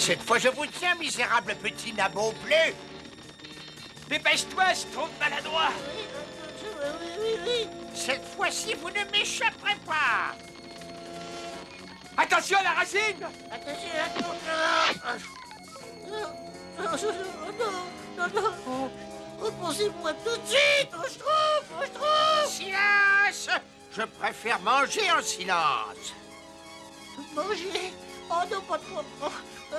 Cette fois, je vous tiens, misérable petit nabot bleu. Dépêche-toi, Schtroumpf maladroit. Oui. Cette fois-ci, vous ne m'échapperez pas. Attention à la racine. Attention. Non. Repensez-moi tout de suite. Je trouve. Silence. Je préfère manger en silence. Manger. Oh non, pas trop.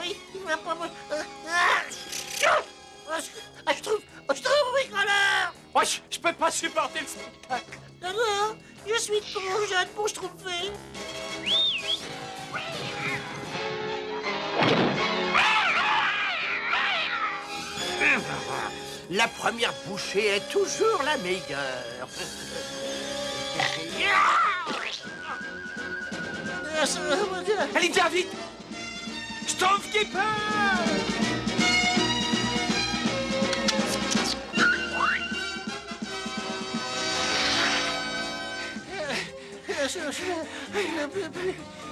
Oui, il va pas manger. Je trouve, bricoleur. Moi, je peux pas supporter le spectacle. Non, je suis trop jeune pour se tromper. La première bouchée est toujours la meilleure. Allez, viens vite. Schtroumpf qui peut.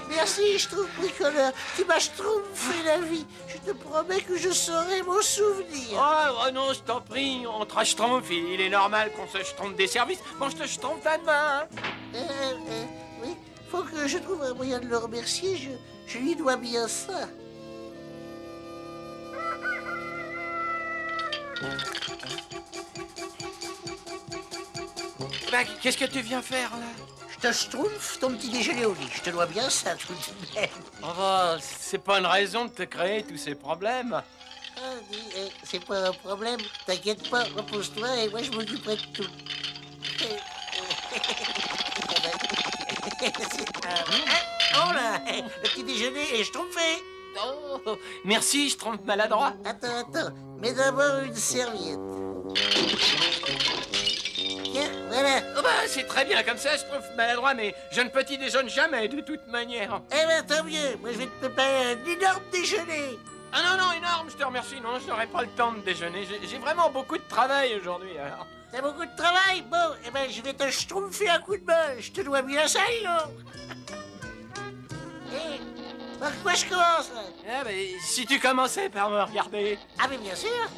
Merci, je trouve bricoleur. Tu m'as schtroumpfé la vie. Je te promets que je saurai m'en souvenir. Oh non, je t'en prie, entre Schtroumpf, il est normal qu'on se schtroumpfe des services. Bon, je te schtroumpfe à demain. Oui, faut que je trouve un moyen de le remercier. Je lui dois bien ça. Bah, qu'est-ce que tu viens faire, là? Je te schtroumpfe ton petit déjeuner au lit. Je te dois bien ça, tout de même. Oh, bah, c'est pas une raison de te créer tous ces problèmes. C'est pas un problème. T'inquiète pas, repose-toi et moi je m'occuperai de tout. Oh là, le petit déjeuner est schtroumpfé. Oh, merci, Schtroumpf maladroit. Attends. Mets d'abord une serviette. Tiens, voilà. Oh, bah, c'est très bien comme ça, Schtroumpf maladroit, mais je ne petit déjeune jamais, de toute manière. Eh ben, tant mieux. Moi, je vais te préparer un énorme déjeuner. Ah non, énorme, je te remercie. Non, je n'aurai pas le temps de déjeuner. J'ai vraiment beaucoup de travail aujourd'hui, alors. T'as beaucoup de travail? Bon, eh ben, je vais te schtroumpfer un coup de main. Je te dois bien ça, non? Eh, par quoi je commence, là? Ah, mais si tu commençais par me regarder. Ah, mais bien sûr.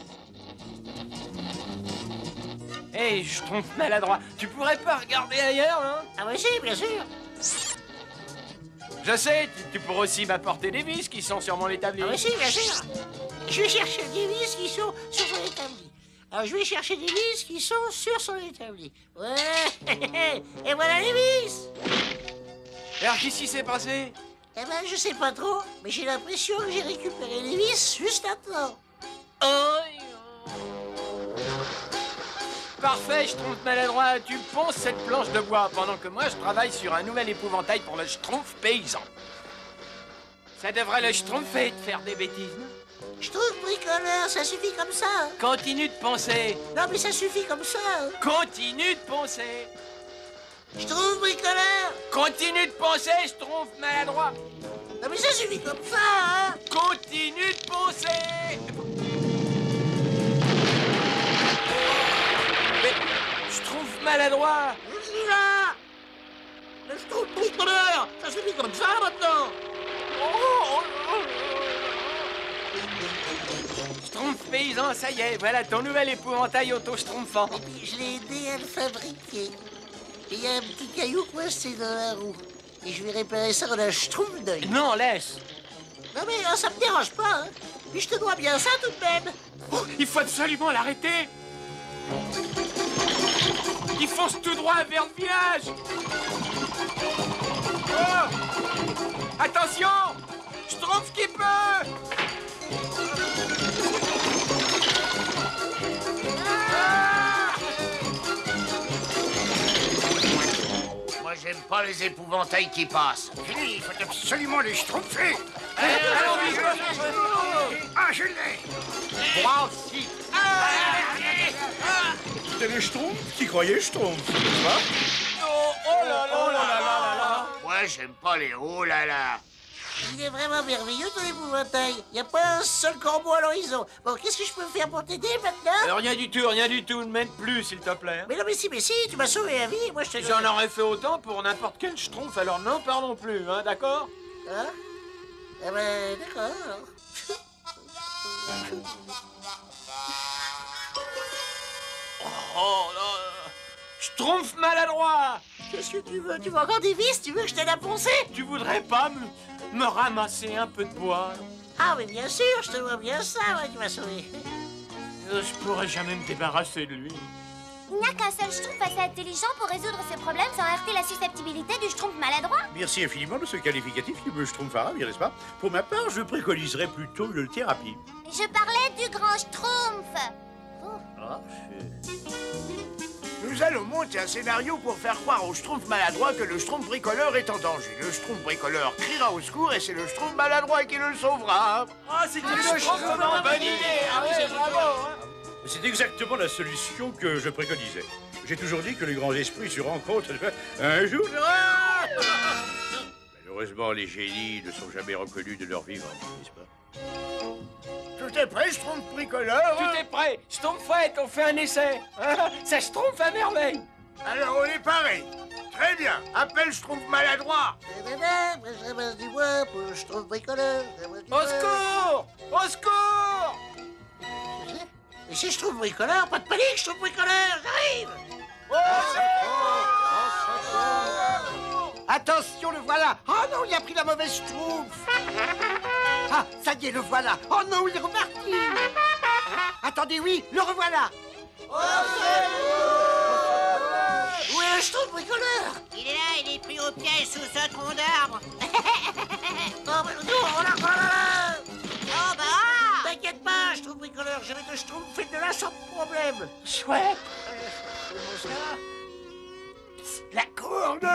Hé, Schtroumpf maladroit, tu pourrais pas regarder ailleurs, hein? Ah, oui, si, bien sûr. Je sais, tu pourrais aussi m'apporter des vis qui sont sur mon établi. Ah, oui, si, bien sûr. Je vais chercher des vis qui sont sur son établi. Alors, je vais chercher des vis qui sont sur son établi. Ouais, et voilà les vis. Alors, qu'est-ce qui s'est passé? Eh ben, je sais pas trop, mais j'ai l'impression que j'ai récupéré les vis juste maintenant. Parfait, Schtroumpf maladroit, tu ponces cette planche de bois pendant que moi je travaille sur un nouvel épouvantail pour le Schtroumpf paysan. Ça devrait le schtroumpfer de faire des bêtises, non? Je trouve bricoleur, ça suffit comme ça. Hein. Continue de poncer. Non, mais ça suffit comme ça. Hein. Continue de poncer. Je trouve bricoleur. Continue de poncer, Schtroumpf maladroit. Non, mais ça suffit comme ça. Hein. Continue de poncer. Mais Schtroumpf maladroit. Là. Je trouve bricoleur. Ça suffit comme ça maintenant. Schtroumpf paysan, ça y est, voilà ton nouvel épouvantail auto-schtroumpfant. Et puis je l'ai aidé à le fabriquer. Et il y a un petit caillou coincé dans la roue. Et je vais réparer ça en un schtroumpf d'œil. Non, laisse. Non mais ça me dérange pas. Hein. Puis je te dois bien ça tout de même. Oh, il faut absolument l'arrêter. Il fonce tout droit vers le village. Oh, attention, Schtroumpf qui peut. Moi, j'aime pas les épouvantails qui passent. Fini, il faut absolument les schtroumpfer. Allons vite. Ah, je l'ai. Moi aussi. C'était les Schtroumpfs qui croyaient Schtroumpfs, n'est-ce pas? Oh là là. Moi, j'aime pas les oh là là. Il est vraiment merveilleux ton épouvantail. Il n'y a pas un seul corbeau à l'horizon. Bon, qu'est-ce que je peux faire pour t'aider maintenant? Rien du tout, ne m'aide plus, s'il te plaît. Mais non, mais si, tu m'as sauvé la vie. Moi, je te J'en aurais fait autant pour n'importe quel schtroumpf, alors n'en parlons plus, hein, d'accord? Hein? Eh ben, d'accord. Oh là, Schtroumpf maladroit. Qu'est-ce que tu veux? Tu veux encore des vis? Tu veux que je t'aide à poncer? Tu voudrais pas me ramasser un peu de bois? Ah oui, bien sûr, je te vois bien ça, ouais, tu m'as sauvé. Je pourrais jamais me débarrasser de lui. Il n'y a qu'un seul Schtroumpf assez intelligent pour résoudre ce problème sans heurter la susceptibilité du Schtroumpf maladroit. Merci infiniment de ce qualificatif qui me schtroumpfera, n'est-ce pas? Pour ma part, je préconiserais plutôt une thérapie. Je parlais du grand Schtroumpf. Nous allons monter un scénario pour faire croire au Schtroumpf maladroit que le Schtroumpf bricoleur est en danger. Le Schtroumpf bricoleur criera au secours et c'est le Schtroumpf maladroit qui le sauvera. Ah, c'est une Schtroumpf, bonne idée. Ah oui, bravo. C'est exactement la solution que je préconisais. J'ai toujours dit que les grands esprits se rencontrent un jour. Ah, malheureusement, les génies ne sont jamais reconnus de leur vivant, n'est-ce pas? Tout est prêt, Schtroumpf bricoleur? Tout est prêt. Schtroumpfette, on fait un essai. Hein? Ça Schtroumpf à merveille. Alors on est paré. Très bien. Appelle Schtroumpf maladroit. Je ramasse du bois pour le Schtroumpf bricoleur. Au secours! Au secours! Mais si je trouve bricoleur, pas de panique, je trouve bricoleur, j'arrive. Attention, le voilà. Oh non, il a pris la mauvaise Schtroumpf. Ah, ça y est, le voilà. Oh non, il est reparti. Attendez, oui, le revoilà. Où est le Schtroumpf bricoleur? Il est là, il est pris au piège sous ce tronc d'arbre. Oh, mais non, oh là, oh là là. Oh bah! T'inquiète pas, je trouve bricoleur, je vais te schtroumpfer de là sans problème. Chouette. La corde.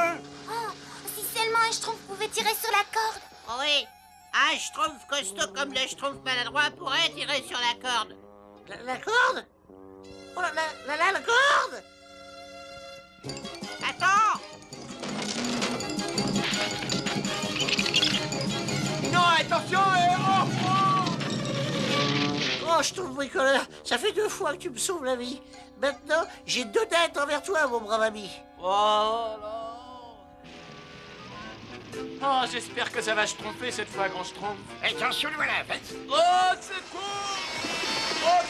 Oh, si seulement un Schtroumpf pouvait tirer sur la corde. Oh oui, un Schtroumpf costaud comme le Schtroumpf maladroit pourrait tirer sur la corde. La corde? Oh là là, la corde. Attends! Non, attention! Oh, je trouve bricoleur, ça fait 2 fois que tu me sauves la vie. Maintenant, j'ai 2 dettes envers toi, mon brave ami. Oh là! Oh, j'espère que ça va Schtroumpfer cette fois, grand Schtroumpf. Attention, le voilà. Oh, secours! Oh,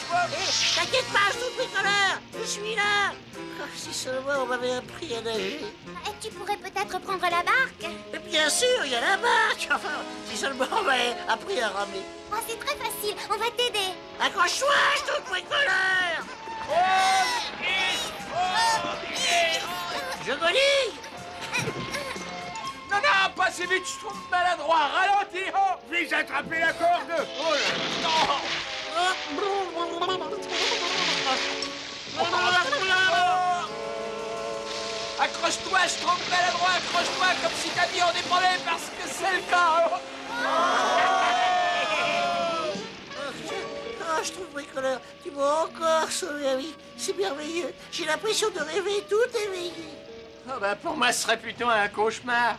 T'inquiète pas, je trouve bricoleur, je suis là. Oh, si seulement on m'avait appris à nager. Et tu pourrais peut-être prendre la barque. Mais bien sûr, il y a la barque. Enfin, si seulement on m'avait appris à ramer. Oh, c'est très facile, on va t'aider. Accroche-toi, je trouve bricoleur. Je golie. non, non, pas si vite, Schtroumpf maladroit, ralentis, oh! Vise à attraper la corde. Oh là. Non! Accroche-toi, Schtroumpf maladroit, accroche-toi comme si ta vie en dépendait parce que c'est le cas. Oh, je trouve bricoleur, tu m'as encore sauvé la vie. C'est merveilleux. J'ai l'impression de rêver tout éveillé. Oh bah pour moi, ce serait plutôt un cauchemar.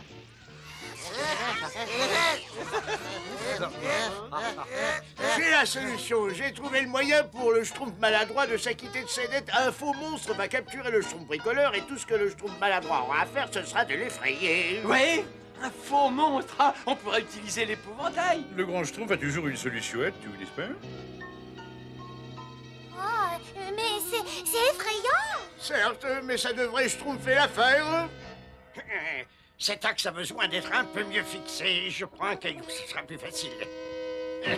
J'ai la solution. J'ai trouvé le moyen pour le Schtroumpf maladroit de s'acquitter de ses dettes. Un faux monstre va capturer le Schtroumpf bricoleur et tout ce que le Schtroumpf maladroit aura à faire, ce sera de l'effrayer. Oui, un faux monstre. Ah, on pourrait utiliser l'épouvantail. Le grand Schtroumpf a toujours une solution, tu n'est-ce pas? Oh, mais c'est effrayant. Certes, mais ça devrait Schtroumpfer l'affaire. Cet axe a besoin d'être un peu mieux fixé. Je prends un caillou, ce sera plus facile. Eh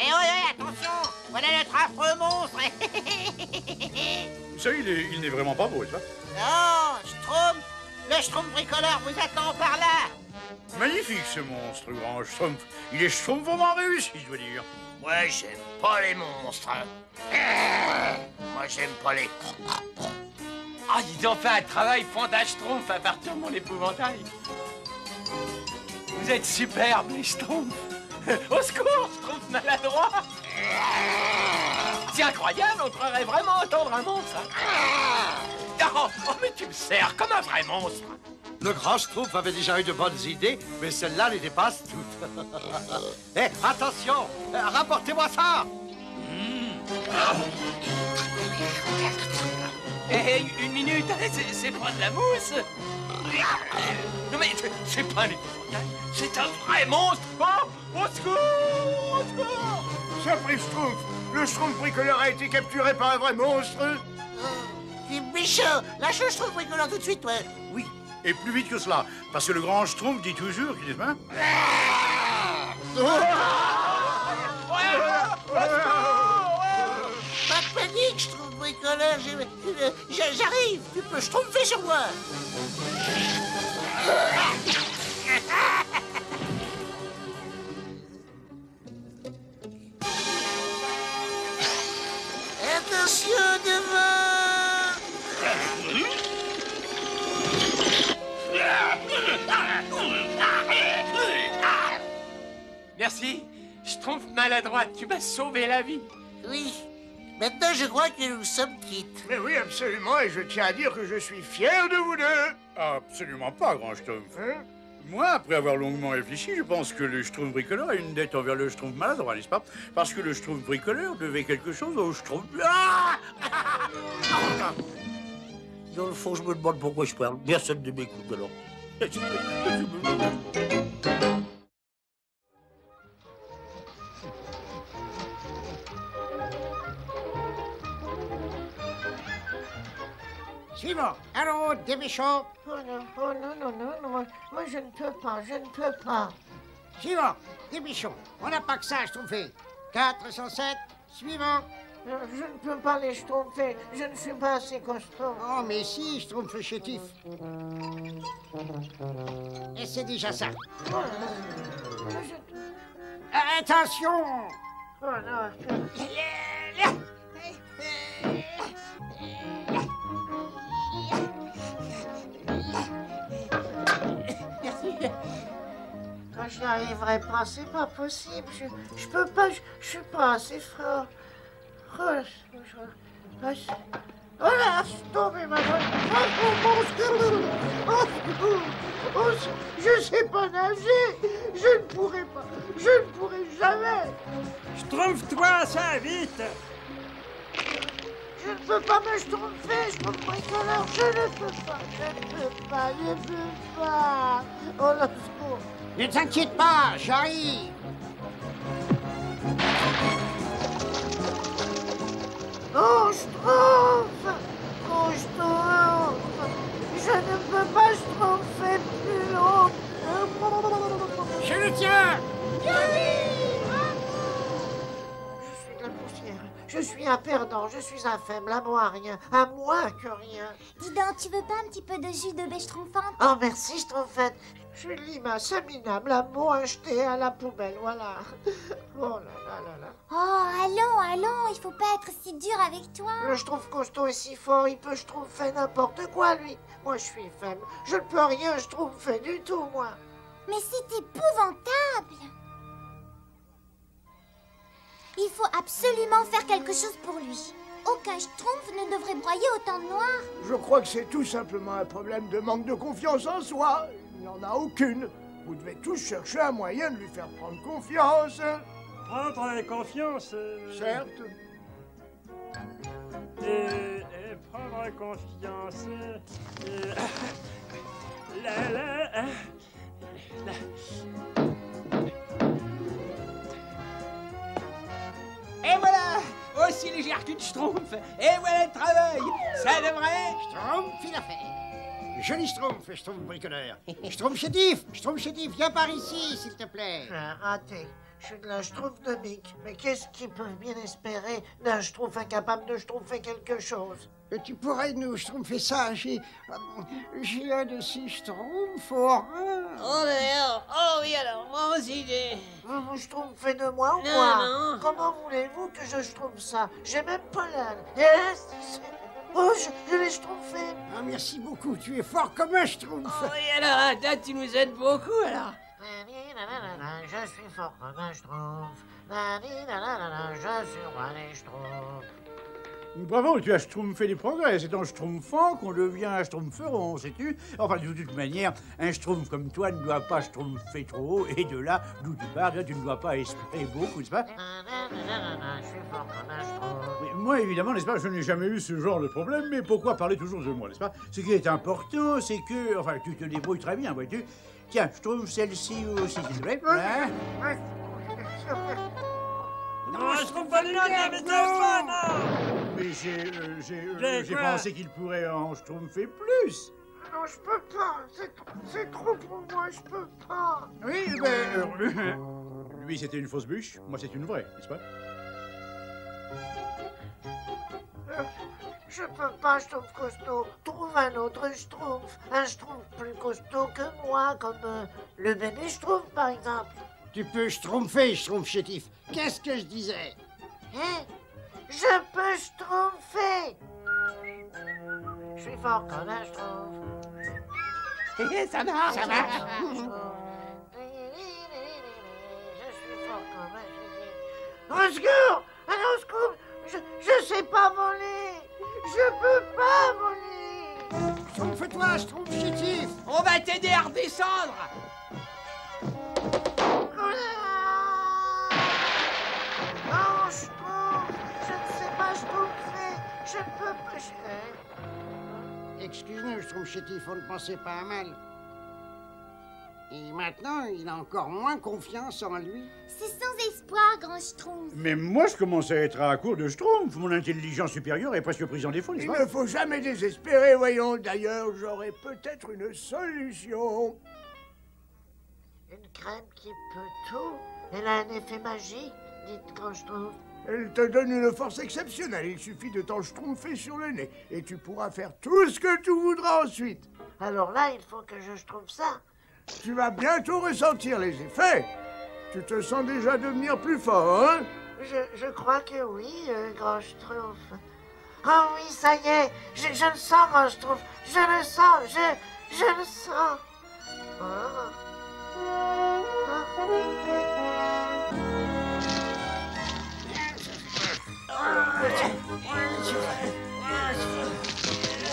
ouais, attention! Voilà notre affreux monstre! Ça, il n'est vraiment pas beau, n'est-ce pas? Non, Schtroumpf! Le Schtroumpf bricoleur vous attend par là! Magnifique ce monstre, grand Schtroumpf. Il est schtroumpfement réussi, je dois dire. Moi, j'aime pas les monstres. Moi, j'aime pas les... Ah, ils ont fait un travail fondant Schtroumpf à partir de mon épouvantail. Vous êtes superbes, les Schtroumpfs. Au secours, Schtroumpf maladroit. C'est incroyable, on croirait vraiment entendre un monstre. Oh, mais tu me sers comme un vrai monstre. Le grand Schtroumpf avait déjà eu de bonnes idées, mais celle-là les dépasse toutes. Eh, attention! Rapportez-moi ça! Hé, une minute, c'est pas de la mousse. Non mais c'est pas un épouvantail, c'est un vrai monstre. Oh, au secours, au secours. Surprise Schtroumpf, le Schtroumpf bricoleur a été capturé par un vrai monstre. Tu bichot, lâche le Schtroumpf bricoleur tout de suite, ouais. Oui, et plus vite que cela, parce que le grand Schtroumpf dit toujours qu'il est... Hein? Pas de panique, Schtroumpf bricoleur, j'arrive, tu peux Schtroumpfer sur moi. Attention devant. Merci, Schtroumpf maladroite, tu m'as sauvé la vie. Oui, maintenant je crois que nous sommes quittes. Mais oui, absolument, et je tiens à dire que je suis fier de vous deux. Absolument pas, grand Schtroumpf. Hein? Moi, après avoir longuement réfléchi, je pense que le Schtroumpf bricoleur a une dette envers le Schtroumpf maladroit, n'est-ce pas? Parce que le Schtroumpf bricoleur devait quelque chose au Schtroumpf... Ah! Dans le fond, je me demande pourquoi je parle. Personne ne m'écoute alors. Suivant. Allons, dépêchons. Oh non, moi je ne peux pas. Suivant. Dépêchons. On n'a pas que ça à Schtroumpfer. 407. Suivant. Je ne peux pas les Schtroumpfer, je ne suis pas assez costaud. Oh, mais si, Schtroumpf chétif. Et c'est déjà ça. Attention. Oh non, je n'y arriverai pas, c'est pas possible. Je peux pas, je suis pas assez fort. Oh là, tombé ma gueule. Je sais pas nager. Je ne pourrai pas. Je ne pourrai jamais. Schtroumpf-toi, ça, vite. Je ne peux pas me schtroumpfer, je peux me bricoleur. Je ne peux pas. Oh là, secours. Ne t'inquiète pas, j'arrive. Oh, Schtroumpf! Oh, Schtroumpf! Je ne peux pas Schtroumpfer plus haut! Je le tiens. Je suis de la poussière. Je suis un perdant. Je suis un faible. À moi rien. À moi que rien. Dis donc, tu veux pas un petit peu de jus de baie schtroumpfante? Oh, merci, Schtroumpfette. Je suis limace, minable, un mot acheté à la poubelle, voilà. Oh là là là là. Oh, allons, il faut pas être si dur avec toi. Le Schtroumpf costaud est si fort, il peut Schtroumpfer n'importe quoi, lui. Moi, je suis faible. Je ne peux rien Schtroumpfer du tout, moi. Mais c'est épouvantable. Il faut absolument faire quelque chose pour lui. Aucun Schtroumpf ne devrait broyer autant de noir. Je crois que c'est tout simplement un problème de manque de confiance en soi. Il n'y en a aucune. Vous devez tous chercher un moyen de lui faire prendre confiance. Prendre confiance. Certes. Prendre confiance. Et voilà! Aussi légère qu'une Schtroumpf. Et voilà le travail. Ça devrait... Schtroumpf, il a fait. Joli Schtroumpf, Schtroumpf bricoleur. Schtroumpf chétif, viens par ici, s'il te plaît. J'ai raté. Je suis de la Schtroumpf-nomique. Mais qu'est-ce qu'ils peuvent bien espérer d'un Schtroumpf incapable de Schtroumpfer quelque chose? Tu pourrais nous Schtroumpfer ça, j'ai un de ces Schtroumpfs au rein. Oh d'ailleurs, oh oui alors, moi aussi Vous vous Schtroumpfez de moi ou Non, quoi? non. Comment voulez-vous que je Schtroumpfe ça? J'ai même pas l'âne. Et là, oh, je l'ai Schtroumpfé. Ah, merci beaucoup, tu es fort comme un Schtroumpf. Oh, et alors, là, tu nous aides beaucoup, alors. Je suis fort comme un Schtroumpf. Je suis roi des Schtroumpfs. Bravo, tu as schtroumpfé des progrès. C'est en schtroumpfant qu'on devient un schtroumpferon, sais-tu? Enfin, de toute manière, un schtroumpf comme toi ne doit pas schtroumpfer trop haut, et de là, d'où tu pars, tu ne dois pas espérer beaucoup, n'est-ce pas? Je suis fort comme un Schtroumpf. Mais moi, moi, évidemment, n'est-ce pas, je n'ai jamais eu ce genre de problème, mais pourquoi parler toujours de moi, n'est-ce pas? Ce qui est important, c'est que... Enfin, tu te débrouilles très bien, vois-tu. Tiens, je trouve celle-ci aussi, s'il te plaît. Hein? Non, je trouve pas l'idée, mais non. Mais j'ai pensé qu'il pourrait en schtroumpfer plus. Non, je peux pas. C'est trop pour moi, je peux pas. Oui, ben... lui, c'était une fausse bûche, moi, c'est une vraie, n'est-ce pas? Je peux pas, je trouve costaud. Trouve un autre schtroumpf. Un schtroumpf plus costaud que moi, comme le bébé schtroumpf, par exemple. Tu peux schtroumpfer, schtroumpf chétif. Qu'est-ce que je disais? Hein? Je peux schtroumpfer. Je suis fort comme un schtroumpf. Ça marche, ça marche. Je suis fort comme un schtroumpf. Au secours! Allez, au secours! Je sais pas voler! Je peux pas voler! Schtroumpfe-toi, schtroumpf chétif. On va t'aider à redescendre. Non, schtroumpf! Je ne sais pas schtroumpfer! Je ne peux pas... Excuse-nous, schtroumpf chétif, on ne pensait pas à mal. Et maintenant, il a encore moins confiance en lui. C'est sans espoir, grand Schtroumpf. Mais moi, je commence à être à court de schtroumpf. Mon intelligence supérieure est presque prise en défaut, n'est-ce Il pas? ne faut jamais désespérer, voyons. D'ailleurs, j'aurais peut-être une solution. Une crème qui peut tout? Elle a un effet magique, dites grand schtroumpf. Elle te donne une force exceptionnelle. Il suffit de t'en schtroumpfer sur le nez. Et tu pourras faire tout ce que tu voudras ensuite. Alors là, il faut que je trouve ça. Tu vas bientôt ressentir les effets. Tu te sens déjà devenir plus fort, hein? Je crois que oui, grand schtroumpf. Oh oui, ça y est, je le sens, grand schtroumpf. Je le sens, je le sens.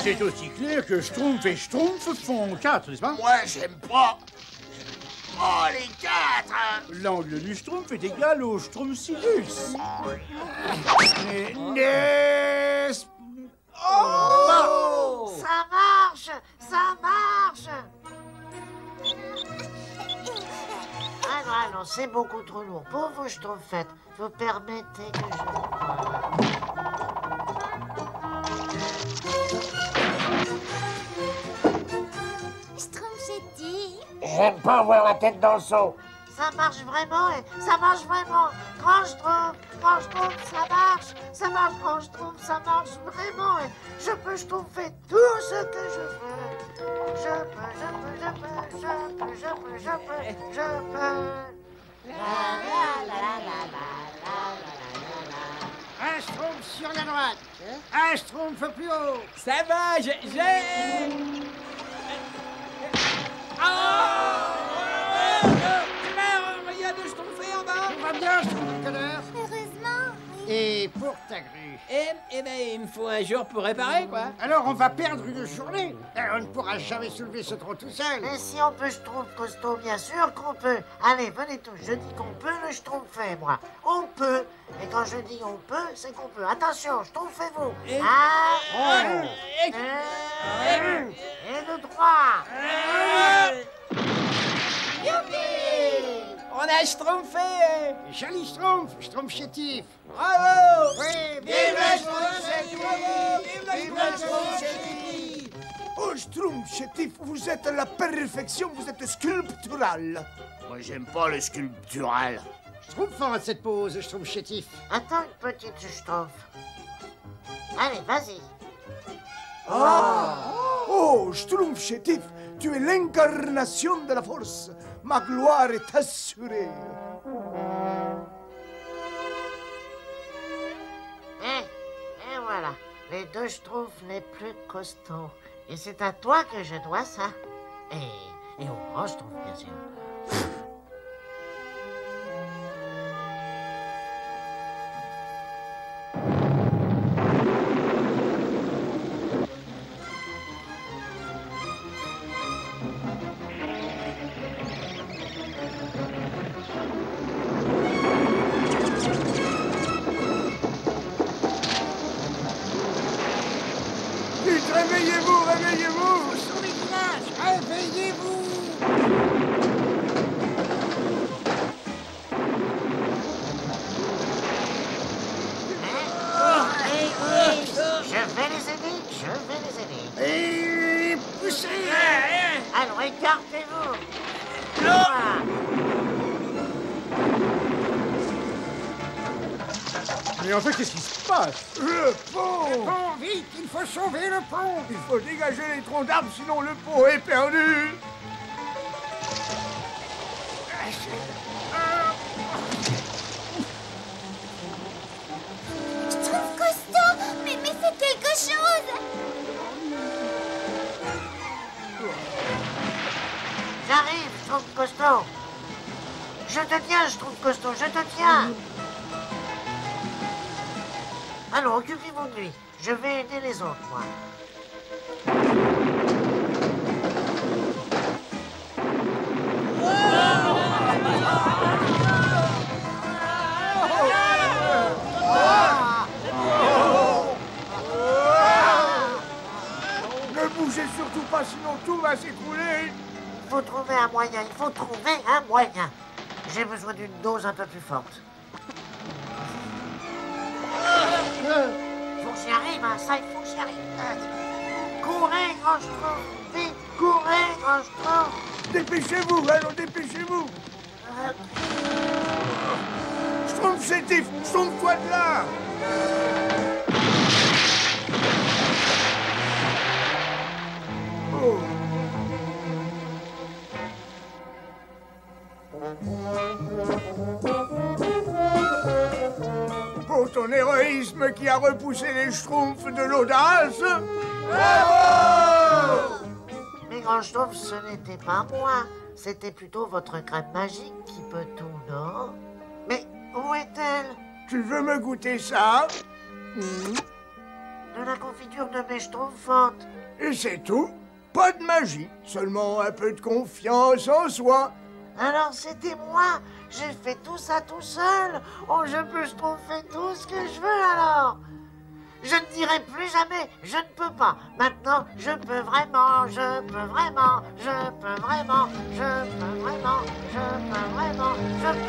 C'est aussi clair que schtroumpf et schtroumpf font 4, n'est-ce pas? Moi, j'aime pas. Oh, les 4! L'angle du schtroumpf est égal au schtroumpfsilus. N'est-ce... Oh! Ça marche! Ça marche! Ah non, c'est beaucoup trop lourd. Pour vous, schtroumpfette, vous permettez que je... Schtroumpf chétif. J'aime pas avoir la tête dans le seau. Ça marche vraiment, ça marche vraiment. Grand schtroumpf, ça marche, grand schtroumpf, ça marche vraiment. Je peux schtroumpfer tout ce que je veux. Je peux. Un schtroumpf sur la droite. Un schtroumpf plus haut. Ça va, j'ai... Il y a deux schtroumpfés en bas. Tout va bien, schtroumpf connard. Heureusement. Et pour ta grue. Eh ben, il me faut un jour pour réparer, quoi. Alors on va perdre une journée. On ne pourra jamais soulever ce tronc tout seul. Mais si on peut schtroumpf costaud, bien sûr qu'on peut. Allez, venez tous, je dis qu'on peut le schtroumpfer, moi. On peut. Et quand je dis on peut, c'est qu'on peut. Attention, schtroumpfez-vous. Et de droit. On a schtroumpfé. Joli schtroumpf, schtroumpf chétif. Bravo. Oui, Vive le schtroumpf chétif. Vive le schtroumpf chétif. Oh, Schtroumpf chétif, vous êtes la perfection, vous êtes sculptural. Moi, j'aime pas le sculptural. Schtroumpfant à cette pose, schtroumpf chétif. Attends une petite schtroumpf. Allez, vas-y. Oh, Schtroumpf chétif, tu es l'incarnation de la force. Ma gloire est assurée. Et voilà, les deux schtroumpfs les plus costauds. Et c'est à toi que je dois ça. Et au grand schtroumpf, bien sûr. Réveillez-vous, réveillez-vous! Sauver le village, réveillez-vous! Je vais les aider, je vais les aider. Et poussez! Alors écartez-vous. Mais en fait, qu'est-ce qui se passe? Le pont! Le pont, vite! Il faut sauver le pont! Il faut dégager les troncs d'arbres, sinon le pont est perdu! Schtroumpf costaud, mais fais quelque chose! J'arrive, Schtroumpf costaud. Je te tiens, Schtroumpf costaud, je te tiens. Alors, occupez-vous de lui. Je vais aider les autres, moi. Ne bougez surtout pas, sinon tout va s'écrouler! Il faut trouver un moyen, il faut trouver un moyen. J'ai besoin d'une dose un peu plus forte. Faut que j'y arrive, hein, ça, il faut que j'y arrive. Courez, grand Schtroumpf, vite, courez, grand Schtroumpf. Dépêchez-vous, allons, dépêchez-vous! Schtroumpf chétif, Schtroumpf-toi de là! Oh. Pour ton héroïsme qui a repoussé les Schtroumpfs de l'audace! Bravo! Mais grand Schtroumpf, ce n'était pas moi. C'était plutôt votre crème magique qui peut tout, non? Mais où est-elle? Tu veux me goûter ça? De la confiture de mes Schtroumpfantes. Et c'est tout? Pas de magie, seulement un peu de confiance en soi. Alors c'était moi. J'ai fait tout ça tout seul. Oh, je peux Schtroumpfer tout ce que je veux alors. Je ne dirai plus jamais, je ne peux pas. Maintenant, je peux vraiment, je peux vraiment, je peux vraiment, je peux vraiment, je peux vraiment, je peux.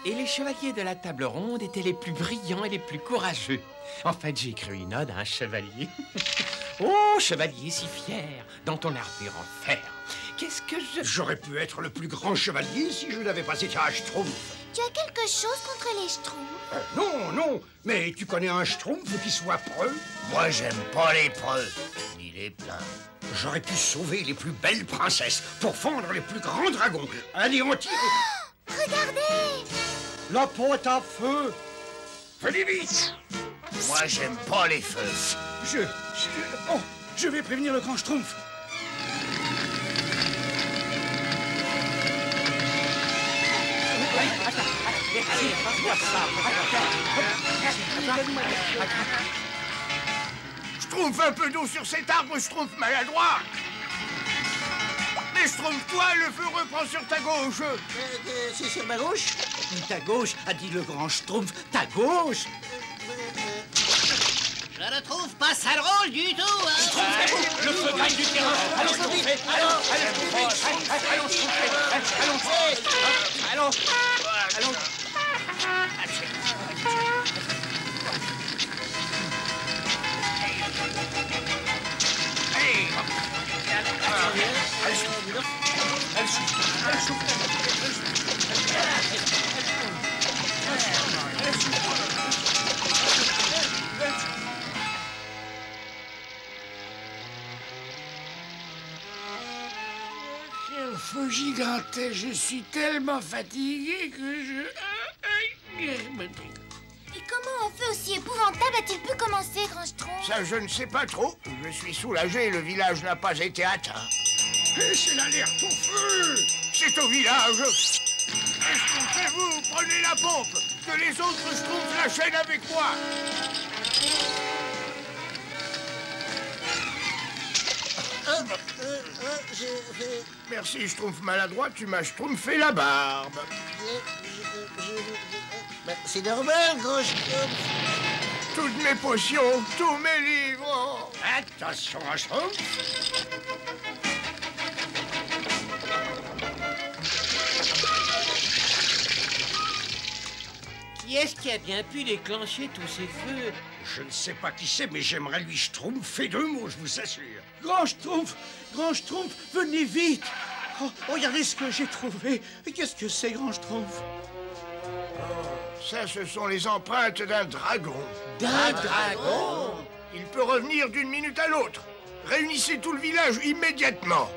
Et les chevaliers de la table ronde étaient les plus brillants et les plus courageux. En fait, j'ai écrit une ode à un chevalier. Oh, chevalier si fier, dans ton armure en fer. Qu'est-ce que je... J'aurais pu être le plus grand chevalier si je n'avais pas été un Schtroumpf. Tu as quelque chose contre les Schtroumpfs? Non, non, mais tu connais un Schtroumpf qui soit preux? Moi, j'aime pas les preux, ni les pleins. J'aurais pu sauver les plus belles princesses, pourfendre les plus grands dragons, anéantir... Regardez! La peau est à feu! Venez vite! Moi, j'aime pas les feux. Je vais prévenir le grand Schtroumpf. Schtroumpf un peu d'eau sur cet arbre, Schtroumpf maladroit. Mais Schtroumpf, toi, le feu reprend sur ta gauche. C'est sur ma gauche? Ta gauche, a dit le grand Schtroumpf. Ta gauche? Je ne trouve pas ça drôle du tout, hein. Le feu gagne du terrain. Allons, Schtroumpf. Allons. Le feu gigantait, je suis tellement fatigué que je... Et comment un feu aussi épouvantable a-t-il pu commencer, Grand Schtroumpf? Ça, je ne sais pas trop. Je suis soulagé, le village n'a pas été atteint. Et c'est l'alerte au feu! C'est au village. Estompez-vous, prenez la pompe. Que les autres Schtroumpfs la chaîne avec moi. Merci, Schtroumpf maladroit, tu m'as schtroumpfé la barbe. C'est normal, Grand Schtroumpf. Toutes mes potions, tous mes livres. Attention, Schtroumpf! Qui est-ce qui a bien pu déclencher tous ces feux? Je ne sais pas qui c'est, mais j'aimerais lui schtroumpfer 2 mots, je vous assure. Grand Schtroumpf, venez vite. Oh, regardez ce que j'ai trouvé. Qu'est-ce que c'est, Grand Schtroumpf? Ça, ce sont les empreintes d'un dragon. D'un dragon? Il peut revenir d'une minute à l'autre. Réunissez tout le village immédiatement.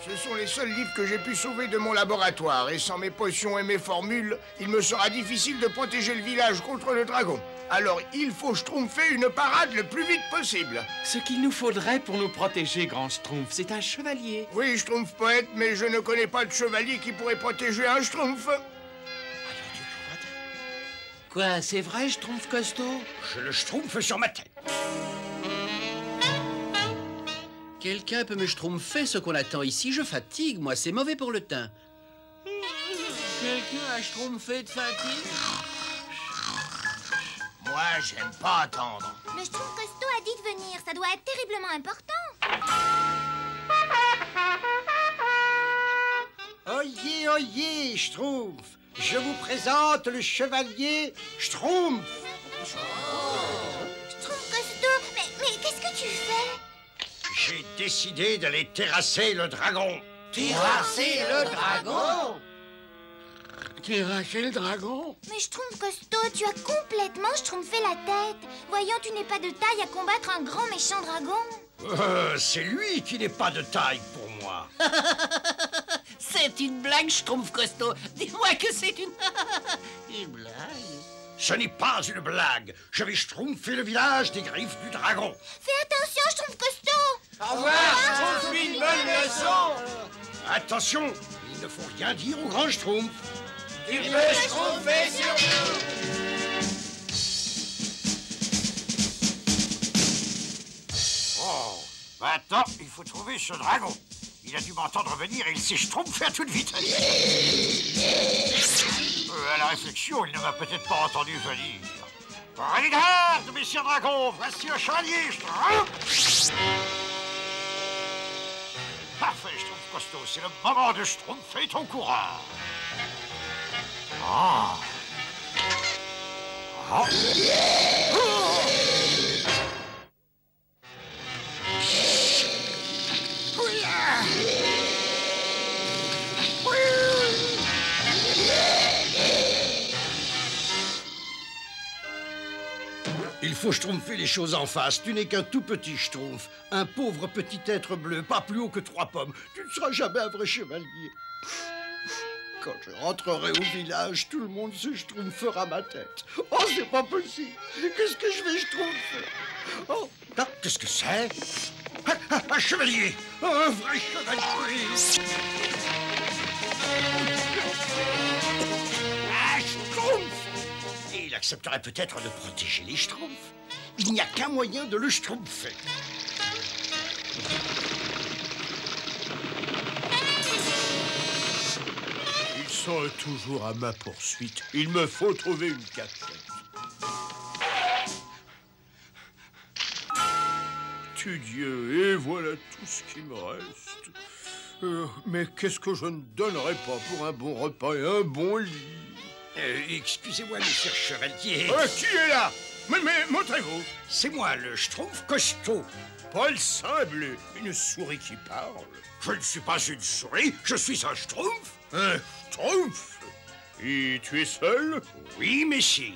Ce sont les seuls livres que j'ai pu sauver de mon laboratoire. Et sans mes potions et mes formules, il me sera difficile de protéger le village contre le dragon. Alors, il faut schtroumpfer une parade le plus vite possible. Ce qu'il nous faudrait pour nous protéger, Grand Schtroumpf, c'est un chevalier. Oui, Schtroumpf poète, mais je ne connais pas de chevalier qui pourrait protéger un Schtroumpf. Quoi, c'est vrai, Schtroumpf costaud? Je le schtroumpfe sur ma tête. Quelqu'un peut me schtroumpfer ce qu'on attend ici? Je fatigue, moi, c'est mauvais pour le teint. Quelqu'un a schtroumpfé de fatigue? Moi, j'aime pas attendre. Le Schtroumpf costaud a dit de venir, ça doit être terriblement important. Oyez, oyez, Schtroumpf. Je vous présente le chevalier Schtroumpf. Schtroumpf costaud, mais qu'est-ce que tu fais? J'ai décidé d'aller terrasser le dragon. Terrasser le dragon? Terrasser le dragon? Mais Schtroumpf costaud, tu as complètement schtroumpfé la tête. Voyons, tu n'es pas de taille à combattre un grand méchant dragon. C'est lui qui n'est pas de taille pour moi. C'est une blague, Schtroumpf costaud. Dis-moi que c'est une blague. Ce n'est pas une blague. Je vais schtroumpfer le village des griffes du dragon. Fais attention, Schtroumpf costaud. Au revoir, Schtroumpf, une bonne leçon. Attention, il ne faut rien dire au grand Schtroumpf. Tu peux schtroumpfer sur nous. Oh, maintenant, il faut trouver ce dragon. Il a dû m'entendre venir et il s'est schtroumpfé à toute vitesse. À la réflexion, il ne m'a peut-être pas entendu venir. Prenez garde, messieurs dragons, voici le chevalier Schtroumpf. Parfait, Schtroumpf costaud, c'est le moment de schtroumpfer ton courant. Ah. Ah. Il faut schtroumpfer les choses en face. Tu n'es qu'un tout petit schtroumpf. Un pauvre petit être bleu, pas plus haut que 3 pommes. Tu ne seras jamais un vrai chevalier. Quand je rentrerai au village, tout le monde se schtroumpfera ma tête. Oh, c'est pas possible. Qu'est-ce que je vais schtroumpfer? Oh, qu'est-ce que c'est? Un chevalier. Un vrai chevalier. Un schtroumpf. Et il accepterait peut-être de protéger les schtroumpfs. Il n'y a qu'un moyen de le schtroumpfer. Ils sont toujours à ma poursuite. Il me faut trouver une cachette. Dieu, et voilà tout ce qui me reste. Mais qu'est-ce que je ne donnerais pas pour un bon repas et un bon lit? Excusez-moi, monsieur chevalier. Qui est là? Mais montrez-vous. C'est moi, le Schtroumpf costaud. Paul Sablé, une souris qui parle. Je ne suis pas une souris, je suis un Schtroumpf. Un Schtroumpf? Et tu es seul? Oui, messieurs.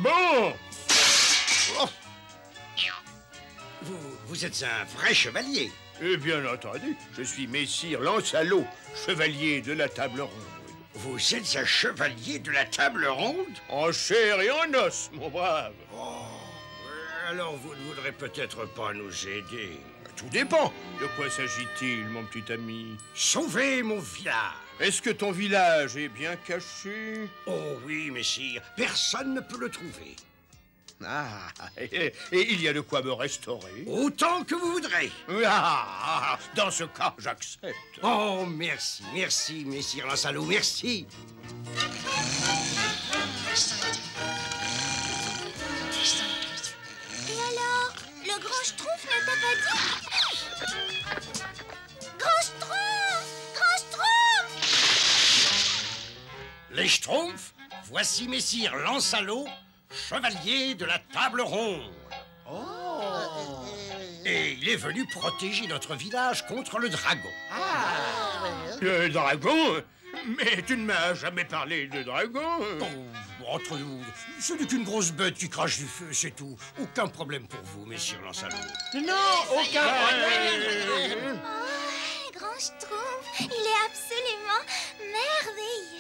Bon. Oh. Vous êtes un vrai chevalier. Et bien entendu, je suis Messire Lancelot, chevalier de la table ronde. Vous êtes un chevalier de la table ronde? En chair et en os, mon brave. Oh, alors vous ne voudrez peut-être pas nous aider. Tout dépend. De quoi s'agit-il, mon petit ami? Sauver mon village. Est-ce que ton village est bien caché? Oh oui, messire, personne ne peut le trouver. Ah, et il y a de quoi me restaurer? Autant que vous voudrez. Ah, dans ce cas, j'accepte. Oh, merci, merci, messire Lancelot, merci. Et alors, le grand Schtroumpf ne t'a pas dit? Grand Schtroumpf! Grand Schtroumpf! Les Schtroumpfs, voici messire Lancelot, chevalier de la table ronde. Oh! Et il est venu protéger notre village contre le dragon. Le dragon? Mais tu ne m'as jamais parlé de dragon. Oh, entre nous, ce n'est qu'une grosse bête qui crache du feu, c'est tout. Aucun problème pour vous, messire Lancelot. Non, aucun problème. Oh, grand Schtroumpf, il est absolument merveilleux.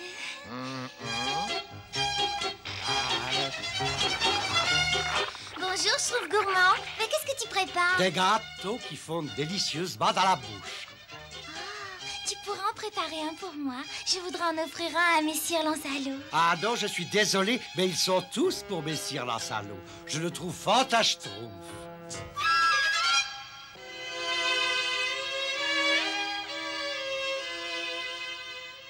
Bonjour, Schtroumpf gourmand. Mais qu'est-ce que tu prépares? Des gâteaux qui font délicieusement dans la bouche. Tu pourras en préparer un pour moi. Je voudrais en offrir un à Messire Lancelot. Ah non, je suis désolé, mais ils sont tous pour messire Lancelot. Je le trouve fantastique.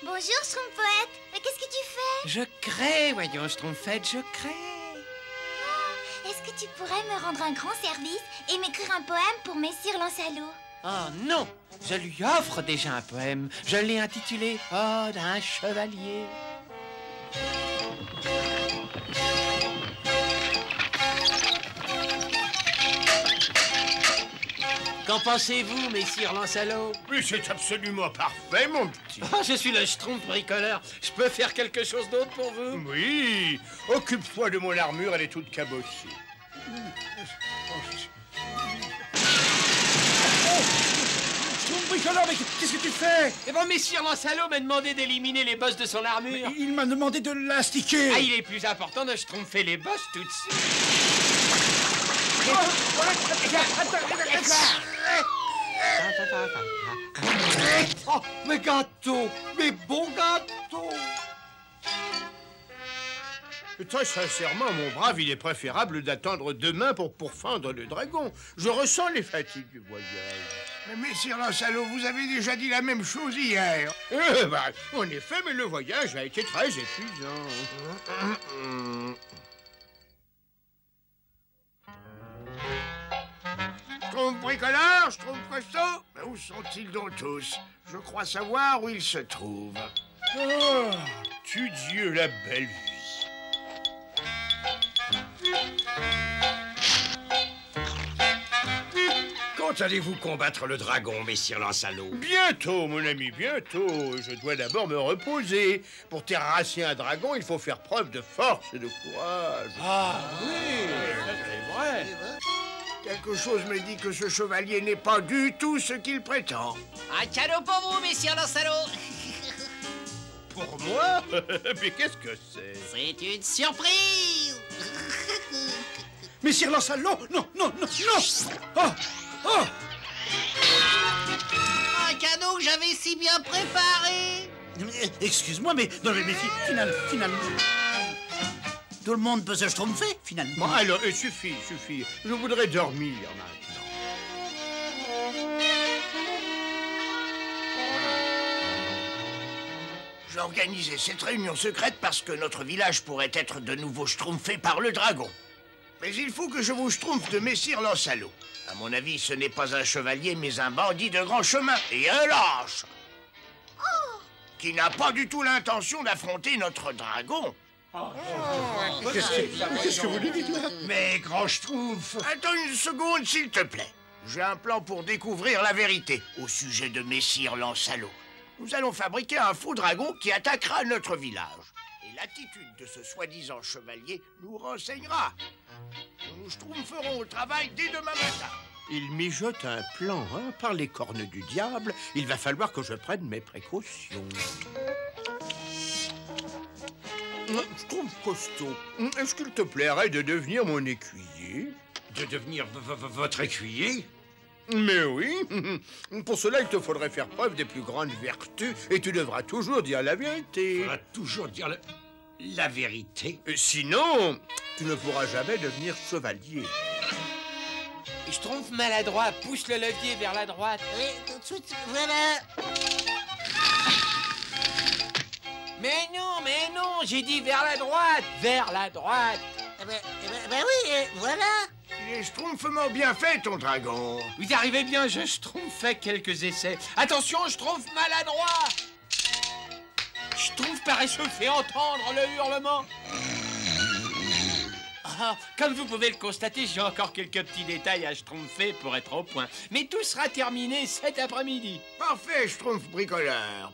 Bonjour, Schtroumpf poète. Mais qu'est-ce que tu fais? Je crée, voyons, Schtroumpfette, je crée. Est-ce que tu pourrais me rendre un grand service et m'écrire un poème pour Messire Lancelot? Oh non, je lui offre déjà un poème. Je l'ai intitulé Ode à un chevalier. Qu'en pensez-vous, messire Lancelot? Mais c'est absolument parfait, mon petit. Oh, je suis le Schtroumpf bricoleur. Je peux faire quelque chose d'autre pour vous? Oui, occupe-toi de mon armure, elle est toute cabossée. Schtroumpf bricoleur, mais qu'est-ce que tu fais? Eh ben, messire Lancelot m'a demandé d'éliminer les bosses de son armure. Mais il m'a demandé de l'astiquer. Ah, il est plus important de schtroumpfer les bosses tout de suite. Oh, mes gâteaux, mes beaux gâteaux. Très sincèrement, mon brave, il est préférable d'attendre demain pour pourfendre le dragon. Je ressens les fatigues du voyage. Mais messire Lancelot, vous avez déjà dit la même chose hier. En effet, mais le voyage a été très épuisant. Schtroumpf bricoleur, Schtroumpf costaud. Mais où sont-ils donc tous? Je crois savoir où ils se trouvent. Oh, tu Dieu, la belle vie. Quand allez-vous combattre le dragon, messire Lancelot? Bientôt, mon ami, bientôt. Je dois d'abord me reposer. Pour terrasser un dragon, il faut faire preuve de force et de courage. Ah oui, c'est vrai. Quelque chose me dit que ce chevalier n'est pas du tout ce qu'il prétend. Un cadeau pour vous, messire Lancelot. Pour moi? Mais qu'est-ce que c'est? C'est une surprise. Messire Lancelot, non, non, non, non. Oh, oh. Un cadeau que j'avais si bien préparé. Excuse-moi, mais dans le métier, finalement... Tout le monde peut se schtroumpfer, finalement. Bon, alors, suffit. Je voudrais dormir maintenant. J'ai organisé cette réunion secrète parce que notre village pourrait être de nouveau schtroumpfé par le dragon. Mais il faut que je vous schtroumpfe de messire Lancelot. À mon avis, ce n'est pas un chevalier, mais un bandit de grand chemin et un lâche. Qui n'a pas du tout l'intention d'affronter notre dragon. Qu'est-ce que vous lui dites là? Mais grand Schtroumpf... Attends une seconde, s'il te plaît. J'ai un plan pour découvrir la vérité au sujet de messire Lancelot. Nous allons fabriquer un faux dragon qui attaquera notre village. Et l'attitude de ce soi-disant chevalier nous renseignera. Nous schtroumpferons au travail dès demain matin. Il mijote un plan, hein. Par les cornes du diable, il va falloir que je prenne mes précautions. Je trouve costaud. Est-ce qu'il te plairait de devenir mon écuyer? De devenir votre écuyer? Mais oui. Pour cela, il te faudrait faire preuve des plus grandes vertus et tu devras toujours dire la vérité. Il faudra toujours dire la vérité. Sinon, tu ne pourras jamais devenir chevalier. Schtroumpf maladroit, pousse le levier vers la droite. Oui, tout de suite, voilà. Mais non, j'ai dit vers la droite, vers la droite. Ben oui, voilà. Il est schtroumpfement bien fait, ton dragon. Vous arrivez bien, je Schtroumpf fait quelques essais. Attention, Schtroumpf maladroit. Schtroumpf paresseux fait entendre le hurlement. Ah, comme vous pouvez le constater, j'ai encore quelques petits détails à schtroumpfer pour être au point. Mais tout sera terminé cet après-midi. Parfait, Schtroumpf bricoleur.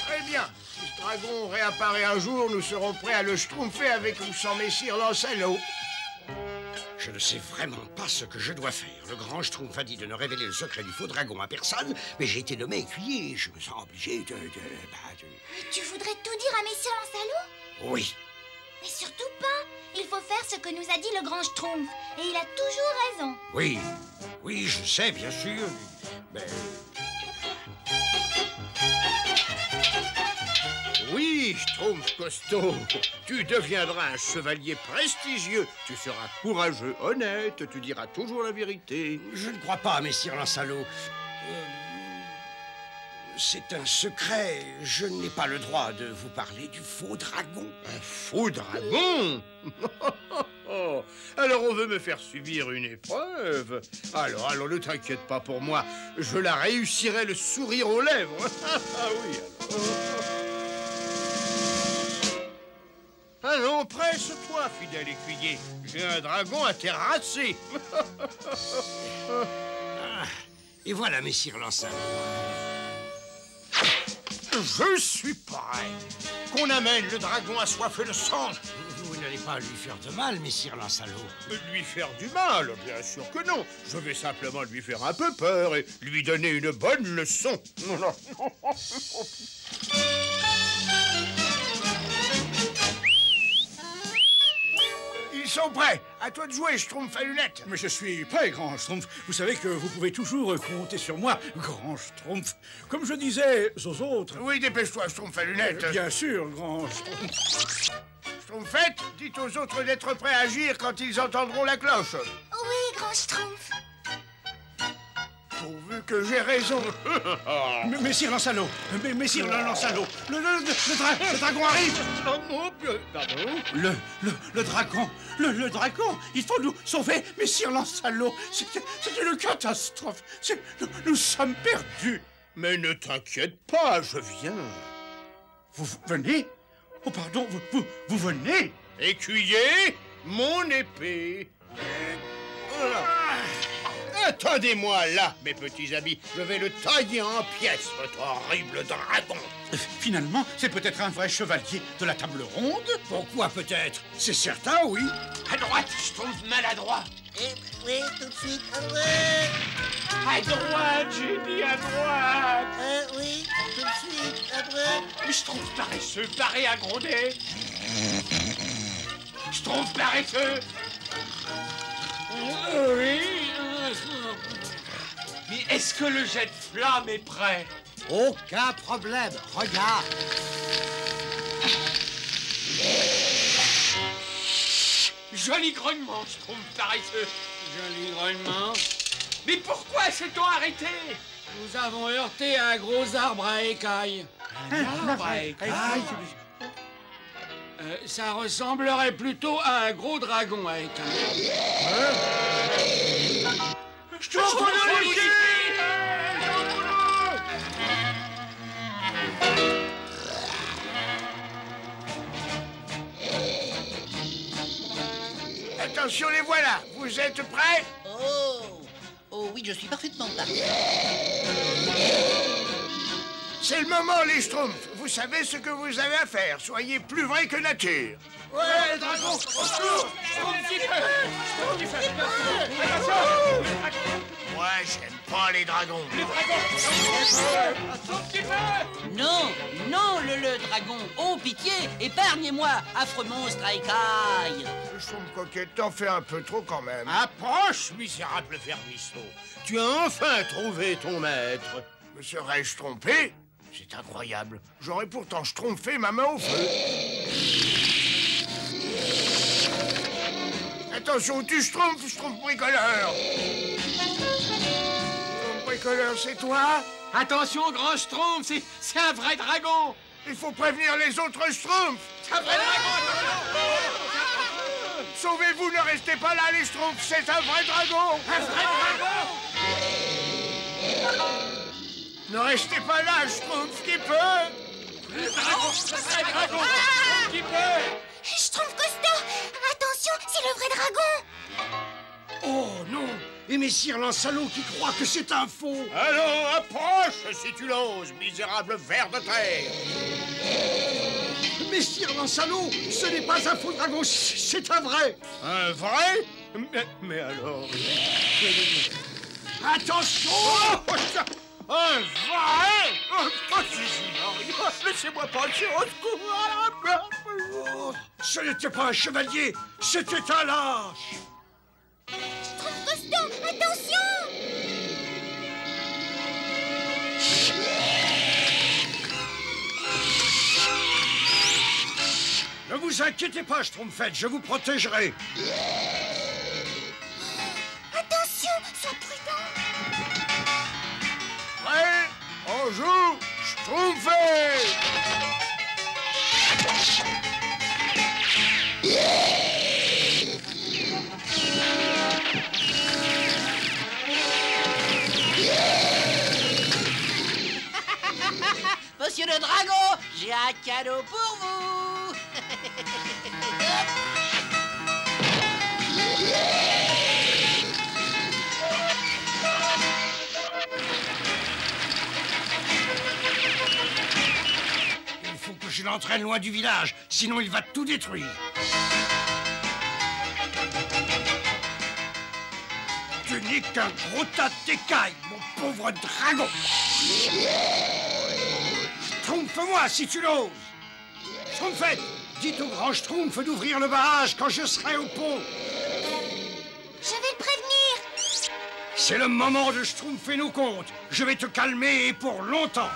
Très bien. Si ce dragon réapparaît un jour, nous serons prêts à le schtroumpfer avec ou sans Messire Lancelot. Je ne sais vraiment pas ce que je dois faire. Le grand Schtroumpf a dit de ne révéler le secret du faux dragon à personne, mais j'ai été nommé écuyer. Je me sens obligé de... Tu voudrais tout dire à Messire Lancelot? Oui. Mais surtout pas. Il faut faire ce que nous a dit le grand Schtroumpf. Et il a toujours raison. Oui, oui, je sais, bien sûr. Mais... Oui, Schtroumpf costaud, tu deviendras un chevalier prestigieux. Tu seras courageux, honnête, tu diras toujours la vérité. Je ne crois pas, Messire Lancelot. C'est un secret. Je n'ai pas le droit de vous parler du faux dragon. Un faux dragon? Alors on veut me faire subir une épreuve? Alors, ne t'inquiète pas pour moi. Je la réussirai le sourire aux lèvres. Ah oui, alors... Allons, presse-toi, fidèle écuyer. J'ai un dragon à terrasser. Et voilà, Messire Lancelot. Je suis prêt. Qu'on amène le dragon assoiffé de sang. Vous n'allez pas lui faire de mal, Messire Lancelot. Lui faire du mal? Bien sûr que non. Je vais simplement lui faire un peu peur et lui donner une bonne leçon. Ils sont prêts. À toi de jouer, Schtroumpf à lunettes. Mais je suis prêt, grand Schtroumpf. Vous savez que vous pouvez toujours compter sur moi, grand Schtroumpf. Comme je disais aux autres... Oui, dépêche-toi, Schtroumpf à lunettes. Bien sûr, grand Schtroumpf. Schtroumpfette, dites aux autres d'être prêts à agir quand ils entendront la cloche. Oui, grand Schtroumpf. Pourvu que j'ai raison. Messire Lancelot, Messire Lancelot, le dragon arrive. Le dragon, le dragon, il faut nous sauver, Messire Lancelot. C'est une catastrophe. Nous sommes perdus. Mais ne t'inquiète pas, je viens. Vous venez? Oh pardon, vous venez? Écuyer, mon épée. Attendez-moi là, mes petits amis. Je vais le tailler en pièces, votre horrible dragon. Finalement, c'est peut-être un vrai chevalier de la table ronde? Pourquoi peut-être? C'est certain, oui. À droite, Schtroumpf maladroit. Oui, tout de suite, à droite. À droite, j'ai dit à droite. Oui, tout de suite, à droite. Schtroumpf paresseux, paré à gronder. Schtroumpf paresseux. Oui. Mais est-ce que le jet de flamme est prêt? Aucun problème. Regarde. Joli grognement, Schtroumpf paresseux. Joli grognement. Mais pourquoi s'est-on arrêté? Nous avons heurté un gros arbre à écailles. Un arbre à écailles? Ça ressemblerait plutôt à un gros dragon à écailles. Attention, les voilà. Vous êtes prêts? Oh oui, je suis parfaitement prêt. C'est le moment, les Schtroumpfs. vous savez ce que vous avez à faire. Soyez plus vrai que nature. Ouais, dragon, au secours! Ouais, j'aime pas les dragons. Non, non, le dragon. Oh, pitié, épargnez-moi, affreux monstre à écailles. Je trouve coquette, t'en fais un peu trop quand même. Approche, misérable vermisseau. Tu as enfin trouvé ton maître. Me serais-je trompé? C'est incroyable. J'aurais pourtant schtroumpfé ma main au feu. Attention, tu schtroumpf bricoleur. Schtroumpf bricoleur, c'est toi? Attention, grand schtroumpf, c'est un vrai dragon. Il faut prévenir les autres schtroumpfs. C'est un vrai dragon. Sauvez-vous, ne restez pas là, les schtroumpfs. C'est un vrai dragon. Un vrai dragon. Ne restez pas là, schtroumpf qui peut. Le dragon, c'est un dragon. Qui peut. Schtroumpf Costaud, attention, c'est le vrai dragon. Oh non! Et Messire Lancelot qui croit que c'est un faux! Allons, approche si tu l'oses, misérable ver de terre! Messire Lancelot, ce n'est pas un faux dragon, c'est un vrai! Un vrai? Mais alors... Attention! Un vrai? Laissez-moi passer au secours! Oh, ce n'était pas un chevalier, c'était un lâche! Schtroumpf Costaud, attention! Ne vous inquiétez pas, Schtroumpfette, je vous protégerai. Attention, sois prudent. Prêt? On joue schtroumpfé! Monsieur le dragon, j'ai un cadeau pour vous. Il faut que je l'entraîne loin du village, sinon il va tout détruire. Tu n'es qu'un gros tas d'écailles, mon pauvre dragon. Schtroumpf-moi si tu l'oses. Schtroumpfette, dites au grand Schtroumpf d'ouvrir le barrage quand je serai au pont. Je vais le prévenir. C'est le moment de schtroumpfer nos comptes. Je vais te calmer et pour longtemps.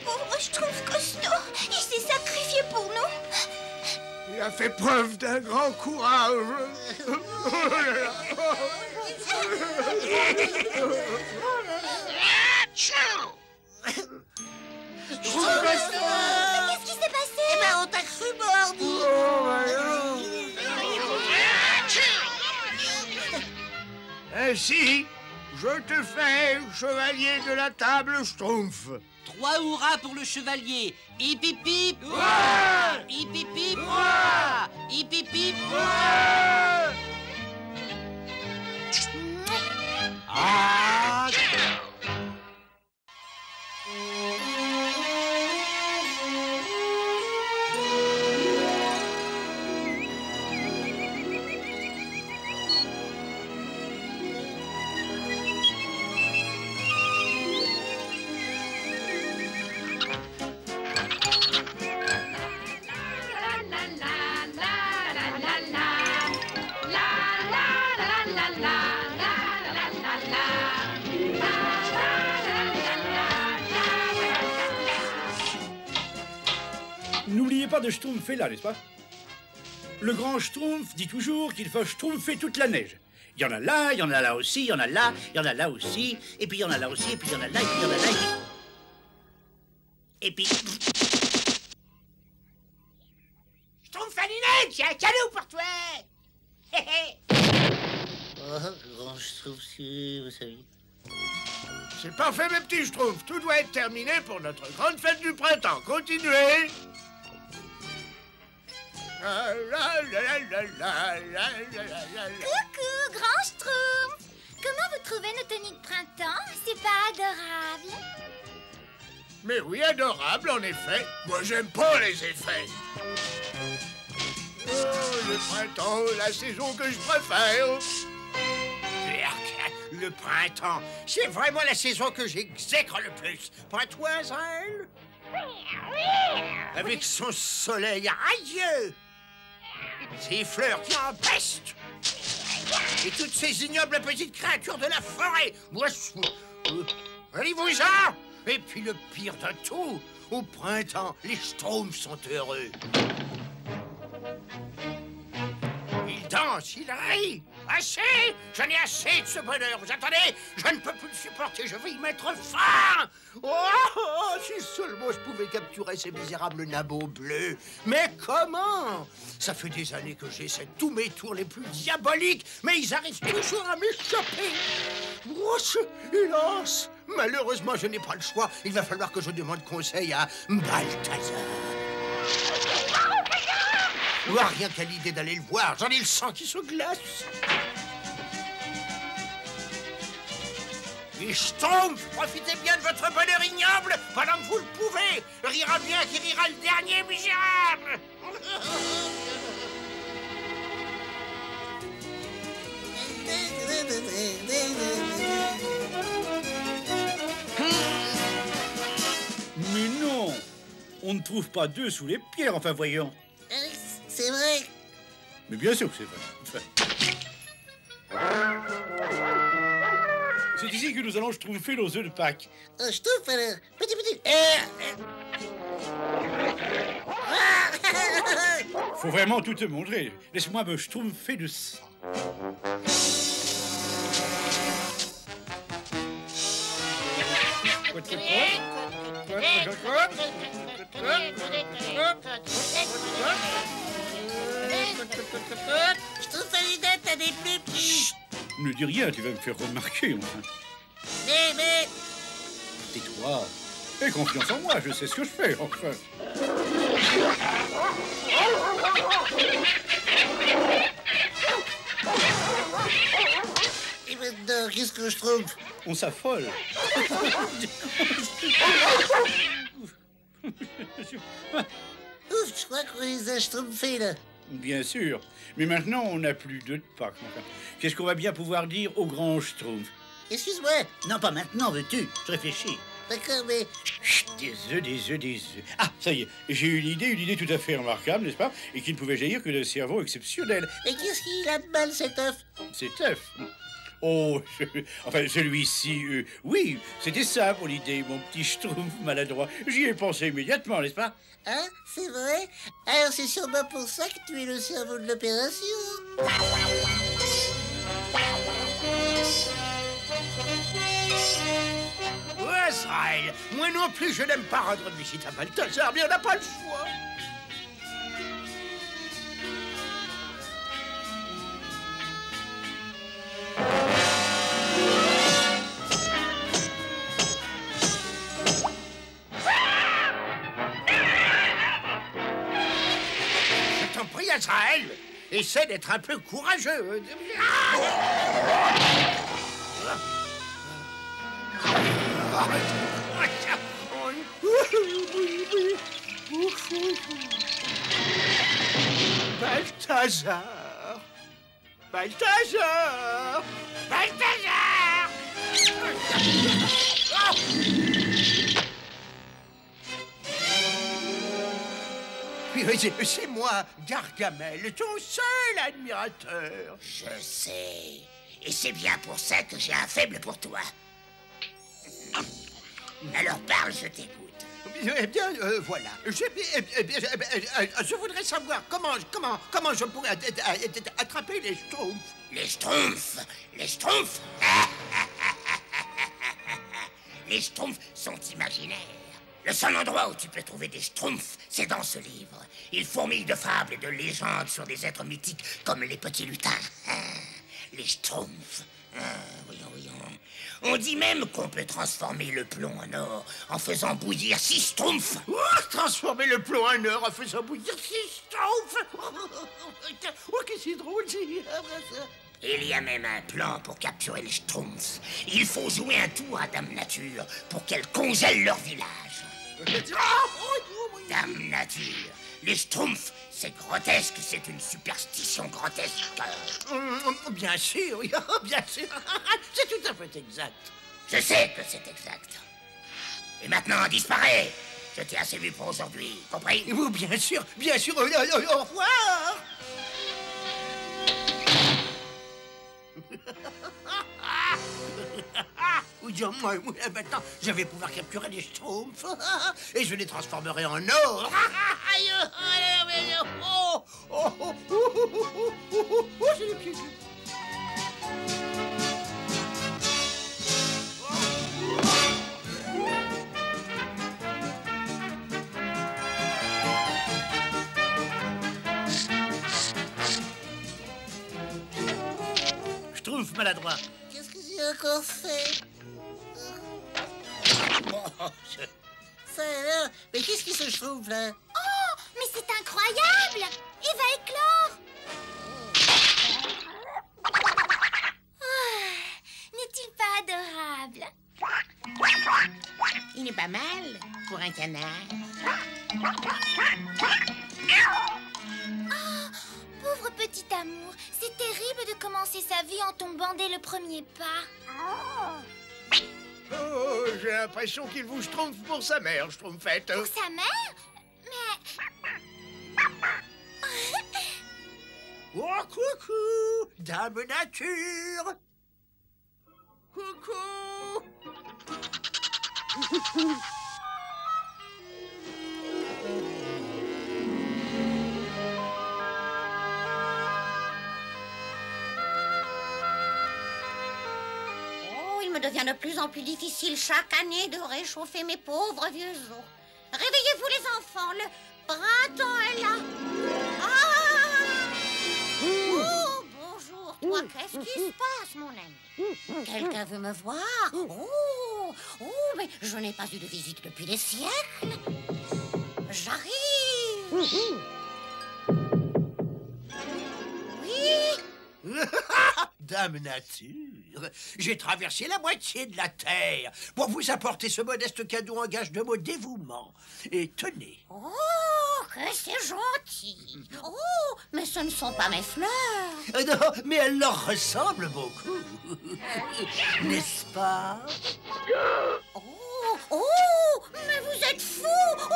Pauvre Schtroumpf Costaud, il s'est sacrifié pour nous. Il a fait preuve d'un grand courage. Schtroumpf Costaud! Qu'est-ce qui s'est passé? Eh ben, on t'a cru mort, dis! Ainsi, je te fais chevalier de la table Schtroumpf. 3 hurrahs pour le chevalier. Hip hip hip. Hurrah! Hip hip hip. Hurrah! Hip hip hip. Hurrah! Ah! N'oubliez pas de schtroumpfer là, n'est-ce pas? Le grand schtroumpf dit toujours qu'il faut schtroumpfer toute la neige. Il y en a là, il y en a là aussi, il y en a là, il y en a là aussi, et puis il y en a là aussi, et puis il y en a là, et puis il y en a là, et puis... Schtroumpfaninette, j'ai un cadeau pour toi! Oh, grand Schtroumpf, vous savez. C'est parfait, mes petits schtroumpfs. Tout doit être terminé pour notre grande fête du printemps. Continuez. Coucou, grand schtroumpf. Comment vous trouvez nos tenues de printemps? C'est pas adorable? Mais oui, adorable, en effet. Moi, j'aime pas les effets. Oh, le printemps, la saison que je préfère. Le printemps, c'est vraiment la saison que j'exècre le plus. Pas toi, Zèle? Avec son soleil radieux, ses fleurs qui empestent, et toutes ces ignobles petites créatures de la forêt. Allez-vous-en! Et puis le pire de tout, au printemps, les schtroumpfs sont heureux. Ils dansent, ils rient. Assez! J'en ai assez de ce bonheur. Vous entendez? Je ne peux plus le supporter. Je vais y mettre fin. Oh, si seulement je pouvais capturer ces misérables nabots bleus. Mais comment? Ça fait des années que j'essaie tous mes tours les plus diaboliques, mais ils arrivent toujours à m'échapper. Oh, hélas! Malheureusement, je n'ai pas le choix. Il va falloir que je demande conseil à Balthazar. Oh, rien qu'à l'idée d'aller le voir, j'en ai le sang qui se glace. Les schtroumpfs, profitez bien de votre bonheur ignoble pendant que vous le pouvez. Rira bien qui rira le dernier misérable. Mais non, on ne trouve pas d'œufs sous les pierres, enfin voyons. C'est vrai. Mais bien sûr que c'est vrai. C'est ici que nous allons schtroumpfer nos œufs de Pâques. Schtroumpf alors. Petit. Faut vraiment tout te montrer. Laisse-moi me schtroumpfer de ça. Je trouve Falidette, t'as des plus petits. Ne dis rien, tu vas me faire remarquer, enfin. Mais... Tais-toi. Aie confiance en moi, je sais ce que je fais, enfin. Et maintenant, qu'est-ce que je trouve? On s'affole. Ouf, je crois qu'on les a schtroumpfés, là. Bien sûr. Mais maintenant, on n'a plus d'œufs de Pâques. Enfin, qu'est-ce qu'on va bien pouvoir dire au grand schtroumpf? Excuse-moi. Non, pas maintenant, veux-tu? Je réfléchis. D'accord, mais... Chut, des œufs. Ah, ça y est, j'ai une idée tout à fait remarquable, n'est-ce pas? Et qui ne pouvait jaillir que d'un cerveau exceptionnel. Et qu'est-ce qu'il a de mal, cet œuf? Cet œuf? Oh, enfin, celui-ci, oui, c'était ça pour l'idée, mon petit schtroumpf maladroit. J'y ai pensé immédiatement, n'est-ce pas? Hein? C'est vrai? Alors c'est sûrement pour ça que tu es le cerveau de l'opération. Ouais, Israël, moi non plus je n'aime pas rendre visite à Balthazar, mais on n'a pas le choix. Je t'en prie, Azraël, essaie d'être un peu courageux. Balthazar! Balthazar! Balthazar! C'est moi, Gargamel, ton seul admirateur. Je sais. Et c'est bien pour ça que j'ai un faible pour toi. Alors parle, je t'écoute. Eh bien, voilà. Je voudrais savoir comment je pourrais attraper les schtroumpfs. Les schtroumpfs? Les schtroumpfs? Les schtroumpfs sont imaginaires. Le seul endroit où tu peux trouver des schtroumpfs, c'est dans ce livre. Il fourmille de fables et de légendes sur des êtres mythiques comme les petits lutins. Les schtroumpfs. On dit même qu'on peut transformer le plomb en or en faisant bouillir 6 schtroumpfs. Oh, transformer le plomb en or en faisant bouillir 6 schtroumpfs. Oh, que c'est drôle, c'est ça. Il y a même un plan pour capturer les schtroumpfs. Il faut jouer un tour à Dame Nature pour qu'elle congèle leur village. Dame Nature, les schtroumpfs, c'est grotesque, c'est une superstition grotesque. Bien sûr, oui, bien sûr. C'est tout à fait exact. Je sais que c'est exact. Et maintenant, disparaît. Je t'ai assez vu pour aujourd'hui, compris? Oui, bien sûr, bien sûr. Au revoir. Maintenant, je vais pouvoir capturer les schtroumpfs et je les transformerai en or. J'ai les pieds. Schtroumpf maladroit. Qu'est-ce que j'ai encore fait? Ça alors? Mais qu'est-ce qui se trouve là? Oh, mais c'est incroyable! Il va éclore! Oh, n'est-il pas adorable? Il est pas mal pour un canard. Oh, pauvre petit amour, c'est terrible de commencer sa vie en tombant dès le premier pas. Oh, j'ai l'impression qu'il vous schtroumpf pour sa mère, schtroumpfette. Pour sa mère? Mais... Oh, coucou, Dame Nature. Coucou. Il me devient de plus en plus difficile chaque année de réchauffer mes pauvres vieux os. Réveillez-vous les enfants, le printemps est là. Ah! Oh, bonjour, toi, qu'est-ce qui se passe, mon ami? Quelqu'un veut me voir? Oh, mais je n'ai pas eu de visite depuis des siècles. J'arrive. Oui. Dame Nature, j'ai traversé la moitié de la Terre pour vous apporter ce modeste cadeau en gage de mon dévouement. Et tenez. Oh, que c'est gentil. Oh, mais ce ne sont pas mes fleurs. Non, mais elles leur ressemblent beaucoup. N'est-ce pas? Oh, mais vous êtes fou. Oh,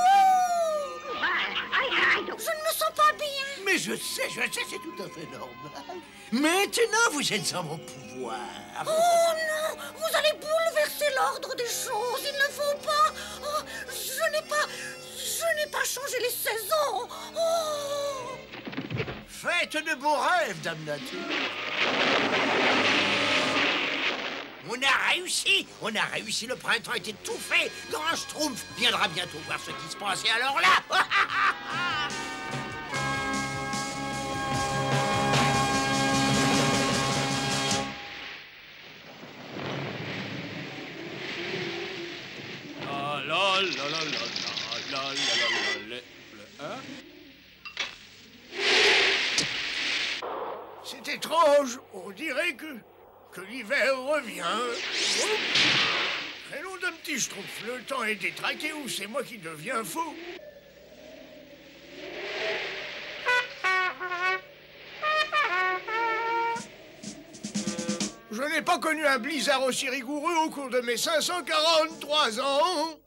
je ne me sens pas bien. Mais je sais, c'est tout à fait normal. Maintenant, vous êtes en mon pouvoir. Oh non, vous allez bouleverser l'ordre des choses. Il ne faut pas. Oh, je n'ai pas changé les saisons. Oh. Faites de beaux rêves, Dame Nature. On a réussi, le printemps est étouffé. Grand Schtroumpf viendra bientôt voir ce qui se passe. Et alors là... C'est étrange, on dirait que l'hiver revient. Oh. Crénom d'un petit schtroumpf, le temps est détraqué ou c'est moi qui deviens fou? Je n'ai pas connu un blizzard aussi rigoureux au cours de mes 543 ans.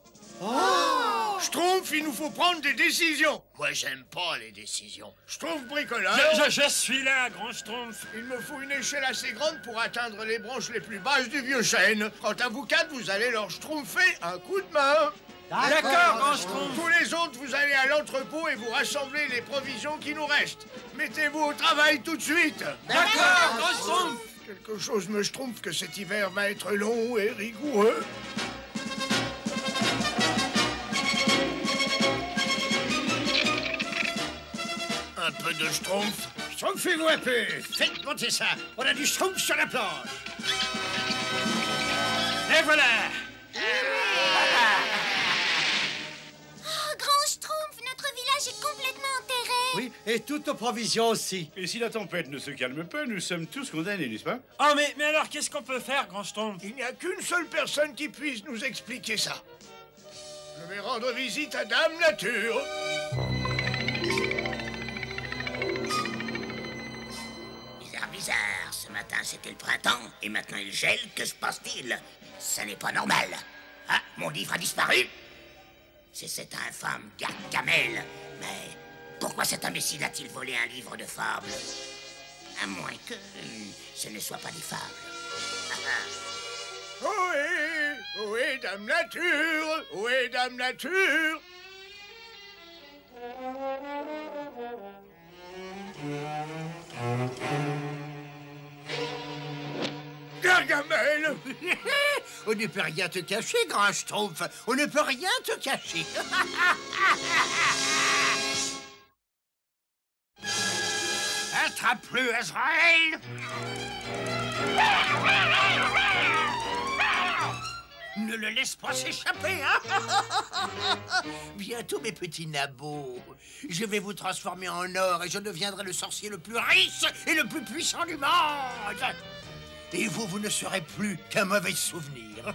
Oh! Schtroumpf, il nous faut prendre des décisions. Moi, j'aime pas les décisions. Schtroumpf bricolage. Je suis là, grand Schtroumpf. Il me faut une échelle assez grande pour atteindre les branches les plus basses du vieux chêne. Quant à vous quatre, vous allez leur schtroumpfer un coup de main. D'accord, grand Schtroumpf. Tous les autres, vous allez à l'entrepôt et vous rassemblez les provisions qui nous restent. Mettez-vous au travail tout de suite. D'accord, grand Schtroumpf. Quelque chose me schtroumpf que cet hiver va être long et rigoureux. Un peu de schtroumpf. Schtroumpfez-vous un peu. Faites monter ça. On a du schtroumpf sur la planche. Et voilà. Oh, Grand Schtroumpf, notre village est complètement enterré. Oui, et toutes nos provisions aussi. Et si la tempête ne se calme pas, nous sommes tous condamnés, n'est-ce pas? Oh, mais alors, qu'est-ce qu'on peut faire, Grand Schtroumpf? Il n'y a qu'une seule personne qui puisse nous expliquer ça. Je vais rendre visite à Dame Nature. Bizarre. Ce matin, c'était le printemps, et maintenant il gèle. Que se passe-t-il? Ça n'est pas normal. Ah, mon livre a disparu. C'est cet infâme Gargamel. Mais pourquoi cet imbécile a-t-il volé un livre de fables? À moins que ce ne soit pas des fables. Ohé, Dame Nature! Ohé, Dame Nature! Gargamel! On ne peut rien te cacher, Grand Schtroumpf. On ne peut rien te cacher. Attrape-le, Azraël! Ne le laisse pas s'échapper, hein? Bientôt, mes petits nabots, je vais vous transformer en or et je deviendrai le sorcier le plus riche et le plus puissant du monde. Et vous ne serez plus qu'un mauvais souvenir.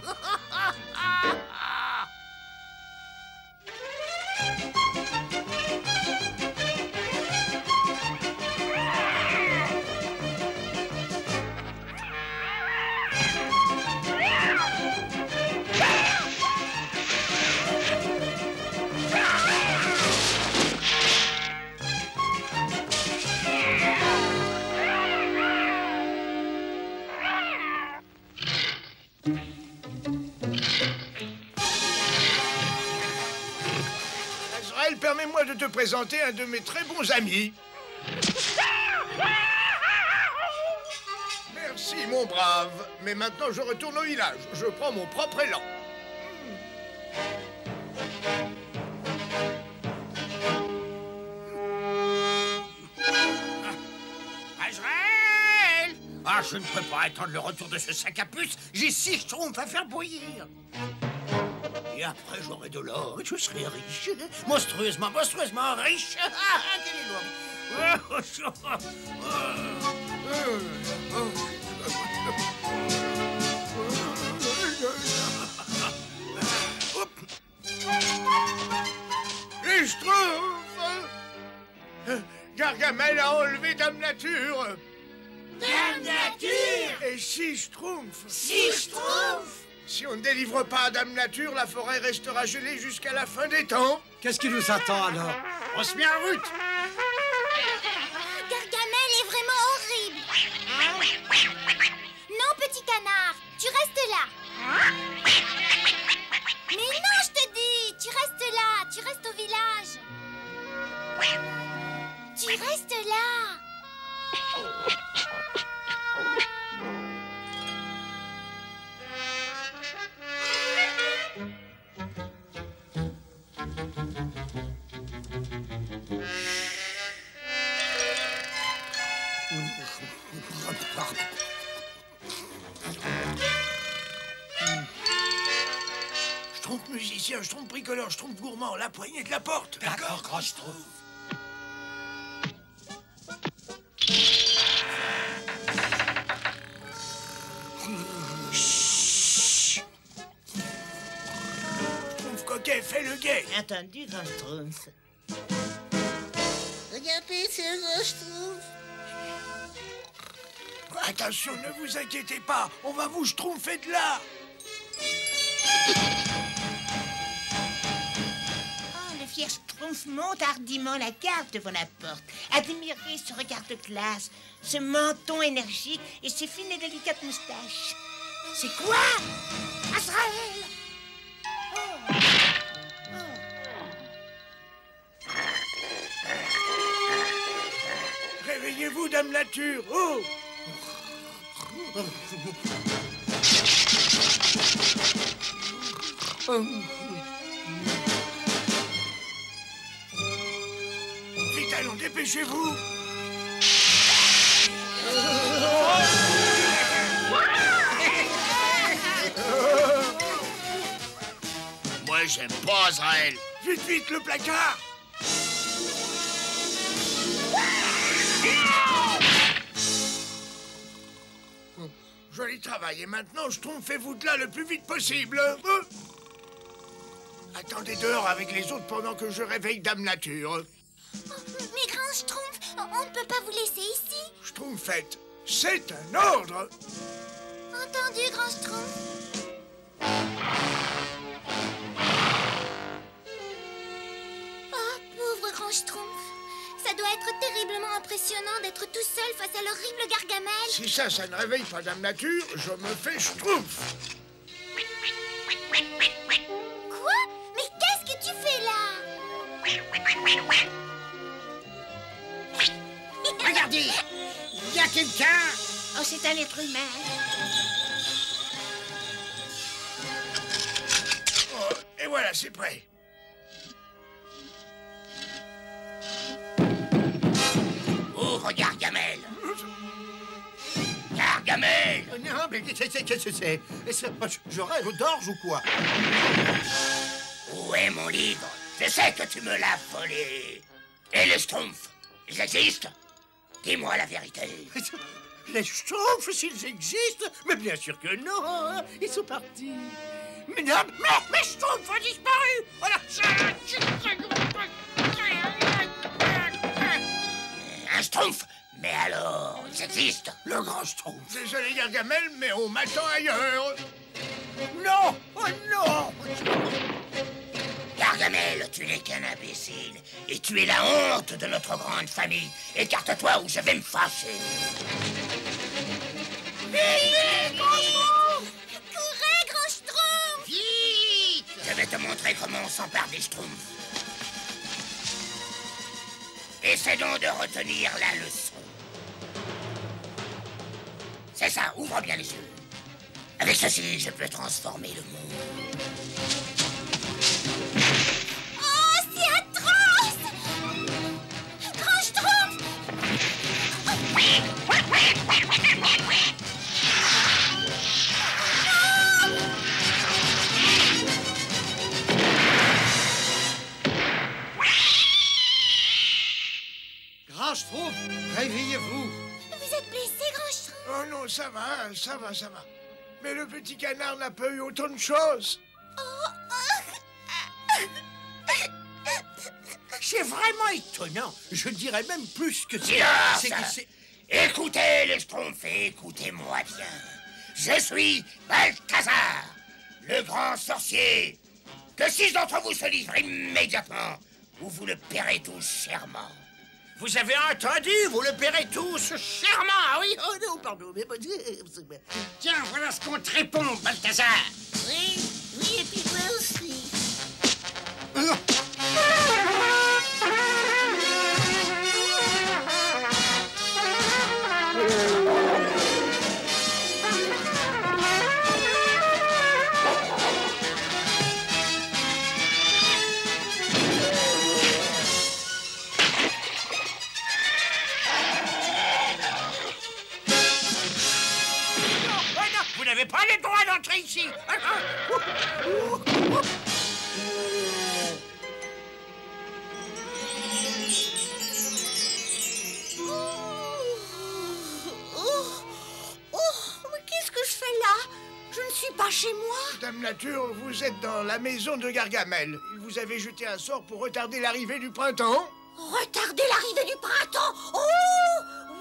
Azraël, permets-moi de te présenter un de mes très bons amis. Merci, mon brave. Mais maintenant, je retourne au village. Je prends mon propre élan. Azraël! Ah, je ne peux pas attendre le retour de ce sac à puce. J'ai 6 schtroumpfs à faire bouillir. Et après, j'aurai de l'or et je serai riche. Monstrueusement riche. Quel est Les Schtroumpfs! Gargamel a enlevé Dame Nature. Dame Nature! Et 6 Schtroumpfs. 6 Schtroumpfs! Si on ne délivre pas Dame Nature, la forêt restera gelée jusqu'à la fin des temps. Qu'est-ce qui nous attend alors? On se met en route. Gargamel est vraiment horrible. Non, petit canard, tu restes là. Mais non, je te dis, tu restes là, tu restes au village. Tu restes là. Schtroumpf musicien, Schtroumpf bricoleur, Schtroumpf gourmand, la poignée de la porte. D'accord, Grand Schtroumpf. Schtroumpf coquet, fais le guet. Entendu, Grand Schtroumpf. Regardez, c'est un Schtroumpf. Attention, ne vous inquiétez pas, on va vous schtroumpfer de là. Oh, le fier Schtroumpf monte hardiment la garde devant la porte. Admirez ce regard de glace, ce menton énergique et ces fines et délicates moustaches. C'est quoi? Azraël! Réveillez-vous, Dame Nature. Oh! Vite, allons, dépêchez-vous. j'aime pas Azraël. Vite, vite, le placard. Joli travail. Et maintenant, schtroumpfez-vous de là le plus vite possible. Attendez dehors avec les autres pendant que je réveille Dame Nature. Mais grand Schtroumpf, on ne peut pas vous laisser ici. Schtroumpfette, c'est un ordre. Entendu, grand Schtroumpf. Oh, pauvre grand Schtroumpf. Ça doit être terriblement impressionnant d'être tout seul face à l'horrible Gargamel. Si ça ne réveille pas Dame Nature, je me fais Schtroumpf. Quoi? Mais qu'est-ce que tu fais là? Regardez, il y a quelqu'un. Oh, c'est un être humain. Oh, et voilà, c'est prêt. Ouvre Gargamel. Gargamel. Non, mais qu'est-ce que c'est? Je rêve d'orge ou quoi? Où est mon livre? Je sais que tu me l'as volé. Et les Schtroumpfs, ils existent? Dis-moi la vérité. Les Schtroumpfs, s'ils existent? Mais bien sûr que non. Ils sont partis. Mais non, mes Schtroumpfs ont disparu. Un Schtroumpf? Mais alors, ils existent? Le grand Schtroumpf. Désolé Gargamel, mais on m'attend ailleurs. Non! Oh non! Gargamel, tu n'es qu'un imbécile. Et tu es la honte de notre grande famille. Écarte-toi ou je vais me fâcher. Vite, grand Schtroumpf! Courez, grand Schtroumpf! Vite! Je vais te montrer comment on s'empare des Schtroumpfs. Essaie donc de retenir la leçon. C'est ça, ouvre bien les yeux. Avec ceci, je peux transformer le monde. Oh, c'est atroce! Grand Schtroumpf! Grand Schtroumpf, réveillez-vous. Vous êtes blessé, grand Schtroumpf? Oh non, ça va, ça va, ça va. Mais le petit canard n'a pas eu autant de choses. C'est vraiment étonnant. Je dirais même plus que Silence! Écoutez les Schtroumpfs et écoutez-moi bien. Je suis Balthazar, le grand sorcier. Que 6 d'entre vous se livrent immédiatement, ou vous le paierez tous chèrement. Vous avez entendu, vous le paierez tous chèrement. Ah oui, oh non, pardon. Mais... Tiens, voilà ce qu'on te répond, Balthazar. Oui, et puis moi aussi. Vous n'avez pas le droit d'entrer ici. Mais qu'est-ce que je fais là? Je ne suis pas chez moi. Dame Nature, vous êtes dans la maison de Gargamel. Il vous avait jeté un sort pour retarder l'arrivée du printemps. Retarder l'arrivée du printemps? Oh!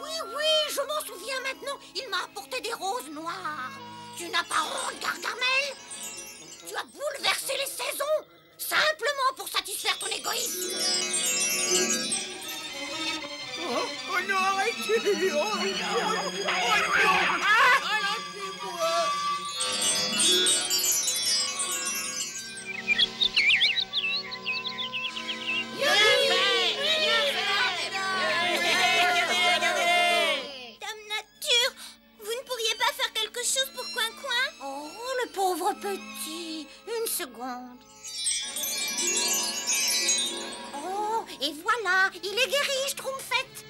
Oui, oui, je m'en souviens maintenant. Il m'a apporté des roses noires. Tu n'as pas honte, Gargamel? Tu as bouleversé les saisons, simplement pour satisfaire ton égoïsme. Oh non, arrêtez! Oh non! Dame Nature, vous ne pourriez pas faire quelque chose pour Coin-Coin? Oh, le pauvre petit. Une seconde. Oh, et voilà, il est guéri, Schtroumpfette.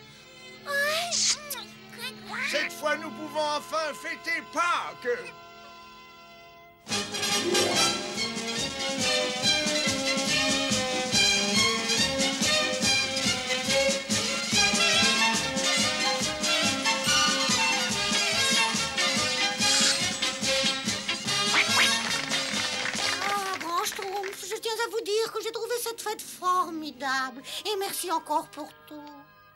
Cette fois, nous pouvons enfin fêter Pâques. adorable. Et merci encore pour tout.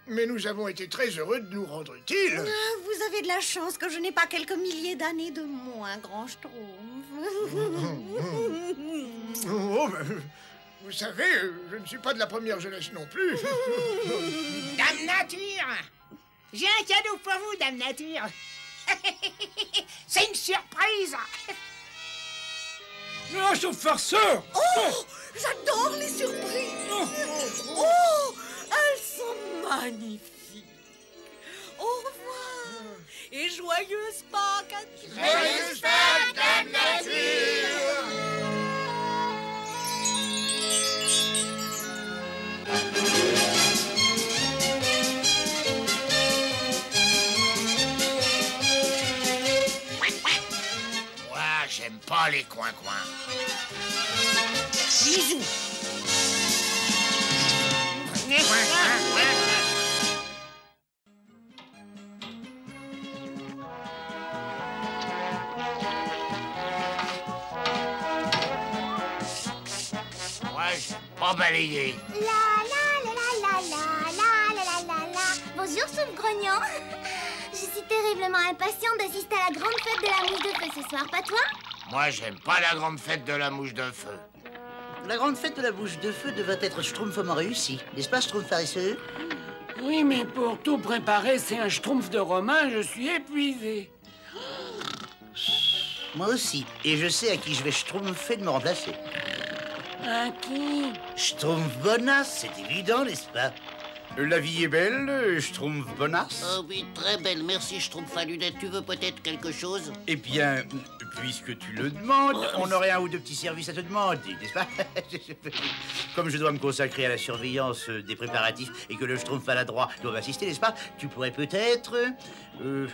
Mais nous avons été très heureux de nous rendre utiles. Ah, vous avez de la chance que je n'ai pas quelques milliers d'années de moins, Grand Schtroumpf. Oh, ben, vous savez, je ne suis pas de la première jeunesse non plus. Dame Nature! J'ai un cadeau pour vous, Dame Nature. C'est une surprise. Non, je farceur. Oh, j'adore les surprises. Oh, elles sont magnifiques. Au revoir et joyeuse Pâques à tous. Joyeuse Pâques, Dame Nature. Moi, j'aime pas les coins-coins. Bisous. Moi, j'aime pas balayer. La la la la la la la la la la. Bonjour, Soupe Grognon. Je suis terriblement impatiente d'assister à la grande fête de la mouche de feu ce soir, pas toi? Moi, j'aime pas la grande fête de la mouche de feu. La grande fête de la bouche de feu devrait être schtroumpfement réussie, n'est-ce pas, Schtroumpf paresseux? Oui, mais pour tout préparer, c'est un schtroumpf de Romain, je suis épuisé. Moi aussi, et je sais à qui je vais schtroumpfer de me remplacer. À qui? Schtroumpf bonasse, c'est évident, n'est-ce pas? La vie est belle, Schtroumpf bonasse. Oh oui, très belle, merci Schtroumpf à lunettes. Tu veux peut-être quelque chose? Eh bien, puisque tu le demandes, on aurait un ou deux petits services à te demander, n'est-ce pas? Comme je dois me consacrer à la surveillance des préparatifs et que le Schtroumpf maladroit doit m'assister, n'est-ce pas? Tu pourrais peut-être... Je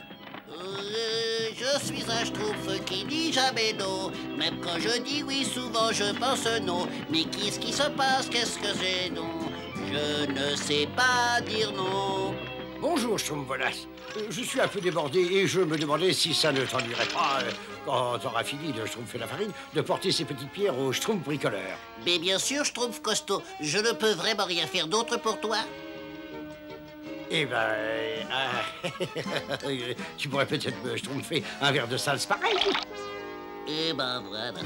suis un Schtroumpf qui dit jamais non. Même quand je dis oui, souvent je pense non. Mais qu'est-ce qui se passe? Qu'est-ce que c'est non? Je ne sais pas dire non. Bonjour, Schtroumpf bonasse. Je suis un peu débordé et je me demandais si ça ne t'ennuierait pas, quand t'auras fini de schtroumpfer la farine, de porter ces petites pierres au Schtroumpf bricoleur. Mais bien sûr, Schtroumpf costaud, je ne peux vraiment rien faire d'autre pour toi. Eh ben... tu pourrais peut-être me schtroumpfer un verre de salse pareil. Eh ben voilà.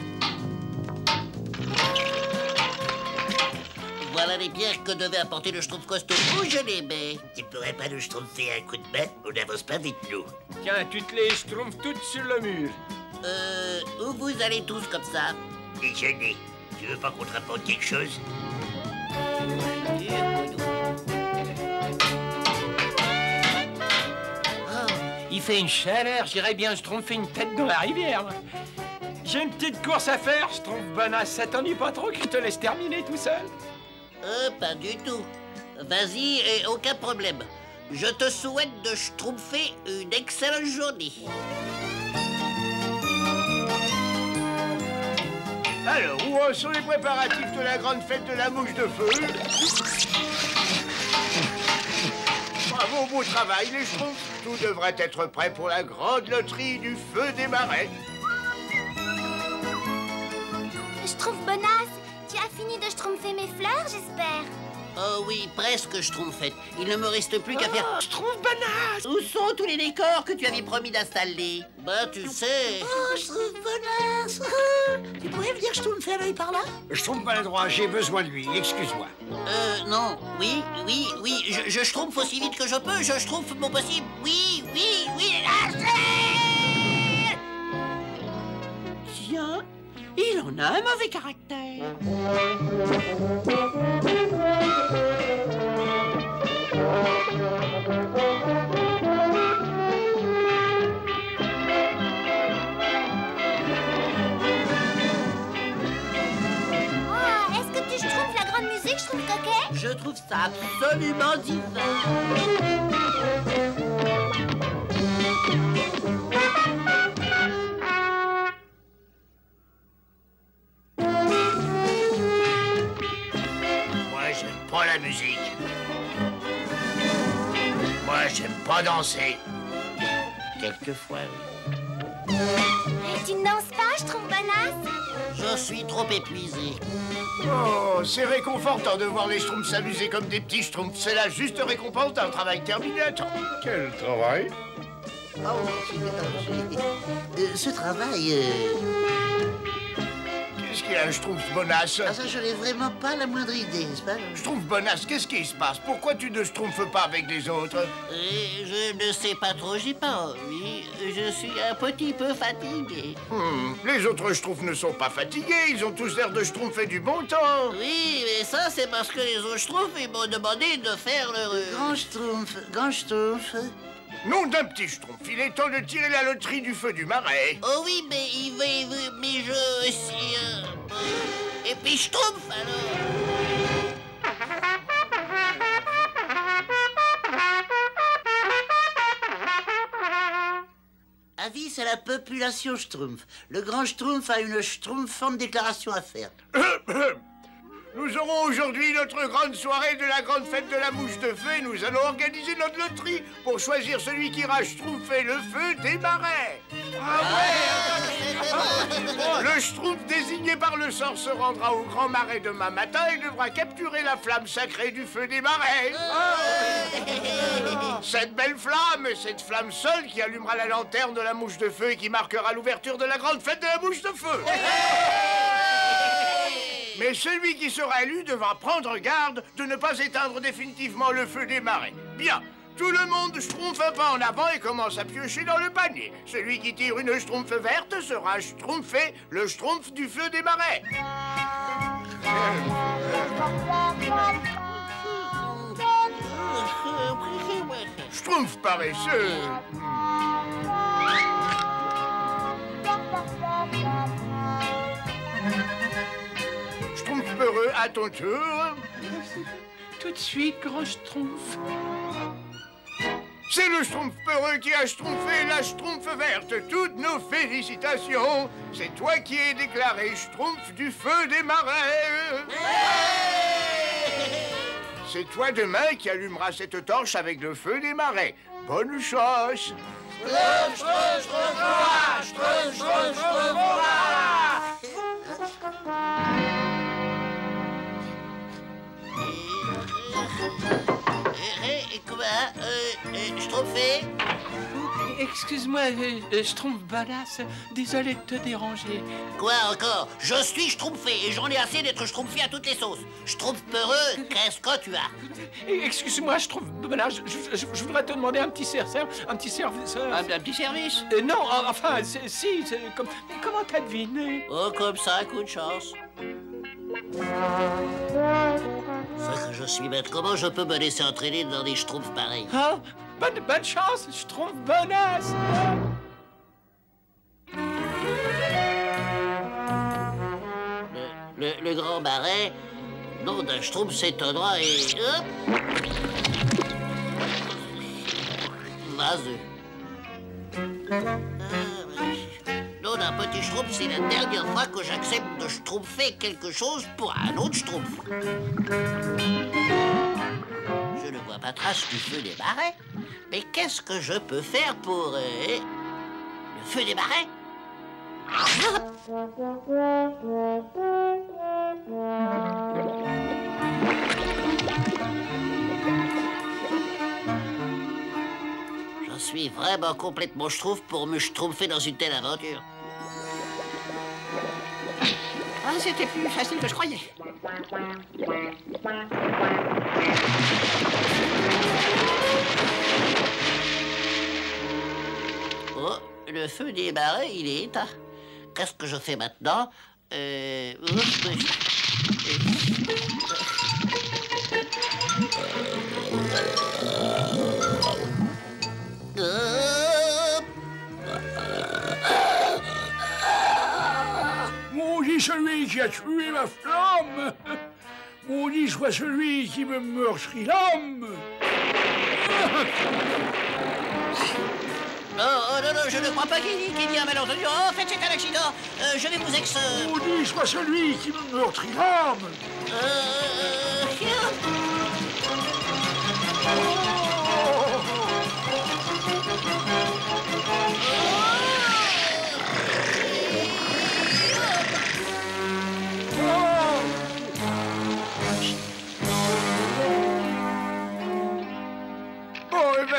Voilà les pierres que devait apporter le Schtroumpf costaud. Où je les mets? Tu pourrais pas nous schtroumpfer un coup de main? On n'avance pas vite, nous. Tiens, tu te les schtroumpfes toutes sur le mur. Où vous allez tous comme ça? Déjeuner. Tu veux pas qu'on te rapporte quelque chose? Il fait une chaleur, j'irais bien schtroumpfer une tête dans la rivière. J'ai une petite course à faire, Schtroumpf bonasse. Ça t'ennuie pas trop que je te laisse terminer tout seul? Pas du tout. Vas-y, et aucun problème. Je te souhaite de schtroumpfer une excellente journée. Alors, où en sont les préparatifs de la grande fête de la mouche de feu? Bravo, beau travail, les Schtroumpfs. Tout devrait être prêt pour la grande loterie du feu des marais. Schtroumpf bonasse, tu as fini de schtroumpfer mes fleurs, j'espère? Oh oui, presque Schtroumpfette. Il ne me reste plus qu'à faire... Schtroumpf bonasse! Où sont tous les décors que tu avais promis d'installer? Bah, tu sais... Oh, Schtroumpf bonasse! Tu pourrais venir schtroumpfer l'œil par là? Schtroumpf maladroit, j'ai besoin de lui, excuse-moi. Non. Oui, je schtroumpfe aussi vite que je peux. Je schtroumpfe mon possible. Oui, lâchez! Tiens, il en a un mauvais caractère. Oh, est-ce que tu schtroumpfes la grande musique, Schtroumpf coquet? Je trouve ça absolument divin. Moi, j'aime pas la musique. Moi, j'aime pas danser. Quelquefois, oui. Tu ne danses pas, Schtroumpf Bonasse? Je suis trop épuisé. Oh, c'est réconfortant de voir les Schtroumpfs s'amuser comme des petits Schtroumpfs. C'est la juste récompense d'un travail terminé à temps. Quel travail? Ce travail... Qu'est-ce qu'il y a, Schtroumpf Bonasse? Ah, ça, je n'ai vraiment pas la moindre idée, n'est-ce pas? Schtroumpf Bonasse, qu'est-ce qui se passe? Pourquoi tu ne schtroumpfes pas avec les autres? Je ne sais pas trop, j'ai pas envie. Je suis un petit peu fatigué. Les autres Schtroumpfs ne sont pas fatigués, ils ont tous l'air de schtroumpfer du bon temps. Oui, mais ça, c'est parce que les autres Schtroumpfs, ils m'ont demandé de faire le... Grand Schtroumpf. Nom d'un petit Schtroumpf, il est temps de tirer la loterie du feu du marais. Oh oui, mais mais je... Et puis Schtroumpf, alors. Avis à la population Schtroumpf. Le grand Schtroumpf a une Schtroumpfante déclaration à faire. Nous aurons aujourd'hui notre grande soirée de la grande fête de la mouche de feu et nous allons organiser notre loterie pour choisir celui qui ira schtroumpfer le feu des marais. Le Schtroumpf désigné par le sort se rendra au grand marais demain matin et devra capturer la flamme sacrée du feu des marais. Cette belle flamme, cette flamme seule qui allumera la lanterne de la mouche de feu et qui marquera l'ouverture de la grande fête de la mouche de feu. Mais celui qui sera élu devra prendre garde de ne pas éteindre définitivement le feu des marais. Bien, tout le monde schtroumpfe un pas en avant et commence à piocher dans le panier. Celui qui tire une schtroumpfe verte sera schtroumpfé le schtroumpf du feu des marais. Schtroumpf paresseux. Schtroumpf peureux, à ton tour. Tout de suite, grand Schtroumpf. C'est le Schtroumpf peureux qui a schtroumpfé la schtroumpfe verte. Toutes nos félicitations. C'est toi qui es déclaré schtroumpf du feu des marais. C'est toi demain qui allumeras cette torche avec le feu des marais. Bonne chance. Schtroumpfé? Excuse-moi, Schtroumpf Bonasse, désolé de te déranger. Quoi encore? Je suis schtroumpfé et j'en ai assez d'être schtroumpfé à toutes les sauces. Schtroumpf peureux, qu'est-ce que tu as? Excuse-moi, Schtroumpf Bonasse, je voudrais te demander un petit service. Un petit service? Non, enfin, si, comment t'as deviné? Oh, comme ça, coup de chance. Ce que je suis bête, comment je peux me laisser entraîner dans des schtroumpfs pareils? Oh, bonne chance, Schtroumpf Bonasse. Le grand marais, nom d'un schtroumpf s'étonnera et... Hop! Vaseux. Nom d'un petit schtroumpf, c'est la dernière fois que j'accepte de schtroumpfer quelque chose pour un autre schtroumpf. Je ne vois pas trace du feu des marais. Mais qu'est-ce que je peux faire pour... le feu des marais? Je suis vraiment complètement schtroumpf pour me schtroumpfer dans une telle aventure. Ah, c'était plus facile que je croyais. Oh, le feu des marais, il est éteint. Qu'est-ce que je fais maintenant? Maudit celui qui a tué ma flamme! Maudit soit celui qui me meurtrit l'âme! Non, je ne crois pas qu'il y a un malentendu. Oh, en fait, c'est un accident. Je vais vous Maudit soit celui qui me meurtrit l'âme!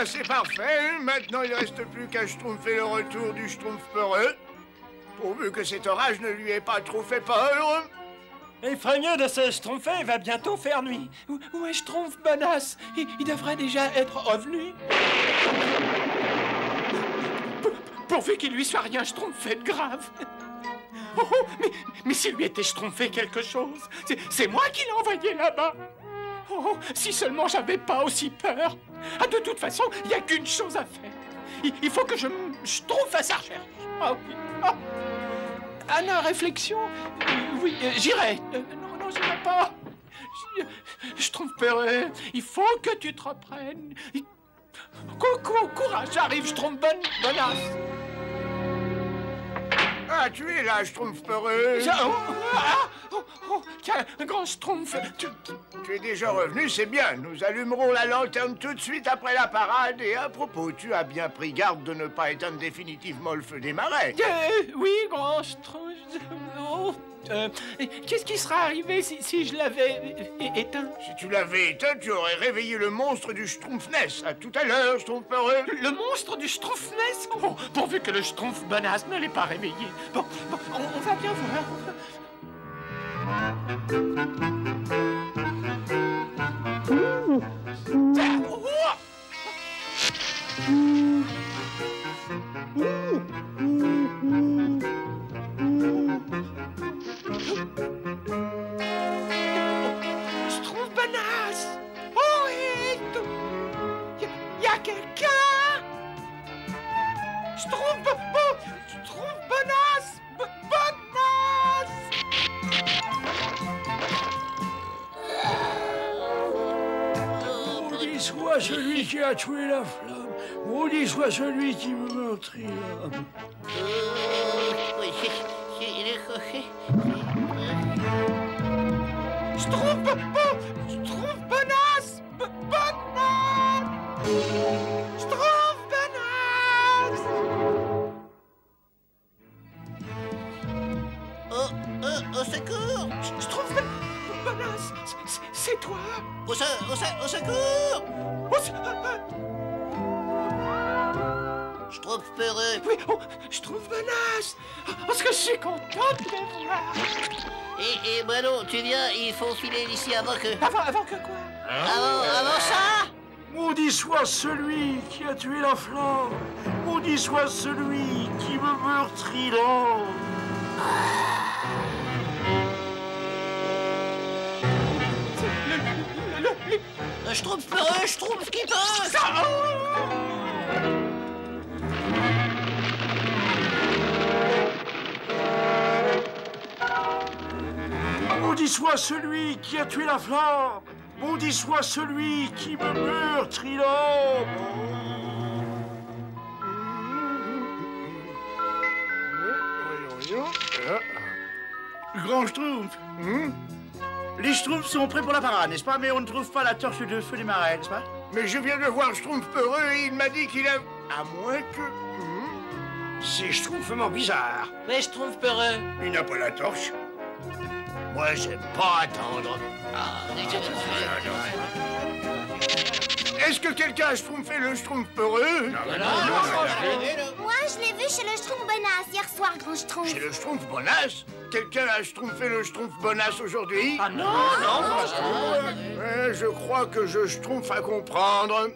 bien, c'est parfait. Maintenant, il ne reste plus qu'à schtroumpfer le retour du schtroumpf peureux. Pourvu que cet orage ne lui ait pas trop fait peur. Il ferait mieux de se schtroumpfer, il va bientôt faire nuit. Où est Schtroumpf Bonasse? Il devrait déjà être revenu. Pourvu qu'il lui soit rien schtroumpfé de grave. Oh, mais s'il lui était schtroumpfé quelque chose, c'est moi qui l'ai envoyé là-bas. Oh, si seulement j'avais pas aussi peur. Ah, de toute façon, il n'y a qu'une chose à faire. Il faut que je schtroumpfe à sa recherche. Ah oui. Ah. À la réflexion, oui, j'irai. Non, j'irai pas. Schtroumpf peureux, il faut que tu te reprennes. Courage, j'arrive, Schtroumpf Bonasse. Ah, tu es là, Schtroumpf peureux. Tiens, un grand Schtroumpf. Tu es déjà revenu, c'est bien. Nous allumerons la lanterne tout de suite après la parade. Et à propos, tu as bien pris garde de ne pas éteindre définitivement le feu des marais. Oui, grand Schtroumpf. Oh, qu'est-ce qui serait arrivé si je l'avais éteint? Si tu l'avais éteint, tu aurais réveillé le monstre du Schtroumpfness. À tout à l'heure, Schtroumpf peureux. Le monstre du Schtroumpfness? Oh, pourvu que le Schtroumpf Bonasse ne l'ait pas réveillé. Bon, on va bien voir. Schtroumpf Bonasse! Oh, y a quelqu'un? Schtroumpf Bonasse! Maudit soit celui qui a tué la flamme. Maudit soit celui qui me meurtrit l'âme. Schtroumpf Bonasse! Schtroumpf Bonasse! Au secours! Schtroumpf Bonasse, c'est toi? Au secours! Schtroumpf peureux. Oui, Schtroumpf Bonasse! Parce que je suis contente de te voir. Et Bruno, tu viens, il faut filer d'ici avant que... Avant que quoi? Avant ça? Maudit soit celui qui a tué la flamme. Maudit soit celui qui me meurtrit l'âme. Schtroumpf peureux, Schtroumpf qui passe! Maudit soit celui qui a tué la flamme. Maudit soit celui qui me meurtrit l'âme. Grand Schtroumpf. Les Schtroumpfs sont prêts pour la parade, n'est-ce pas? Mais on ne trouve pas la torche de feu des marais, n'est-ce pas? Mais je viens de voir Schtroumpf peureux et il m'a dit qu'il a... À moins que... C'est schtroumpfement bizarre. Mais Schtroumpf peureux. Il n'a pas la torche. Moi, j'aime pas attendre. Est-ce que quelqu'un a schtroumpfé le Schtroumpf peureux? Moi, je l'ai vu chez le Schtroumpf Bonasse hier soir, grand Schtroumpf. Chez le Schtroumpf Bonasse? Quelqu'un a schtroumpfé le Schtroumpf Bonasse aujourd'hui? Ah non, pas Schtroumpf. Je crois que je schtroumpf à comprendre.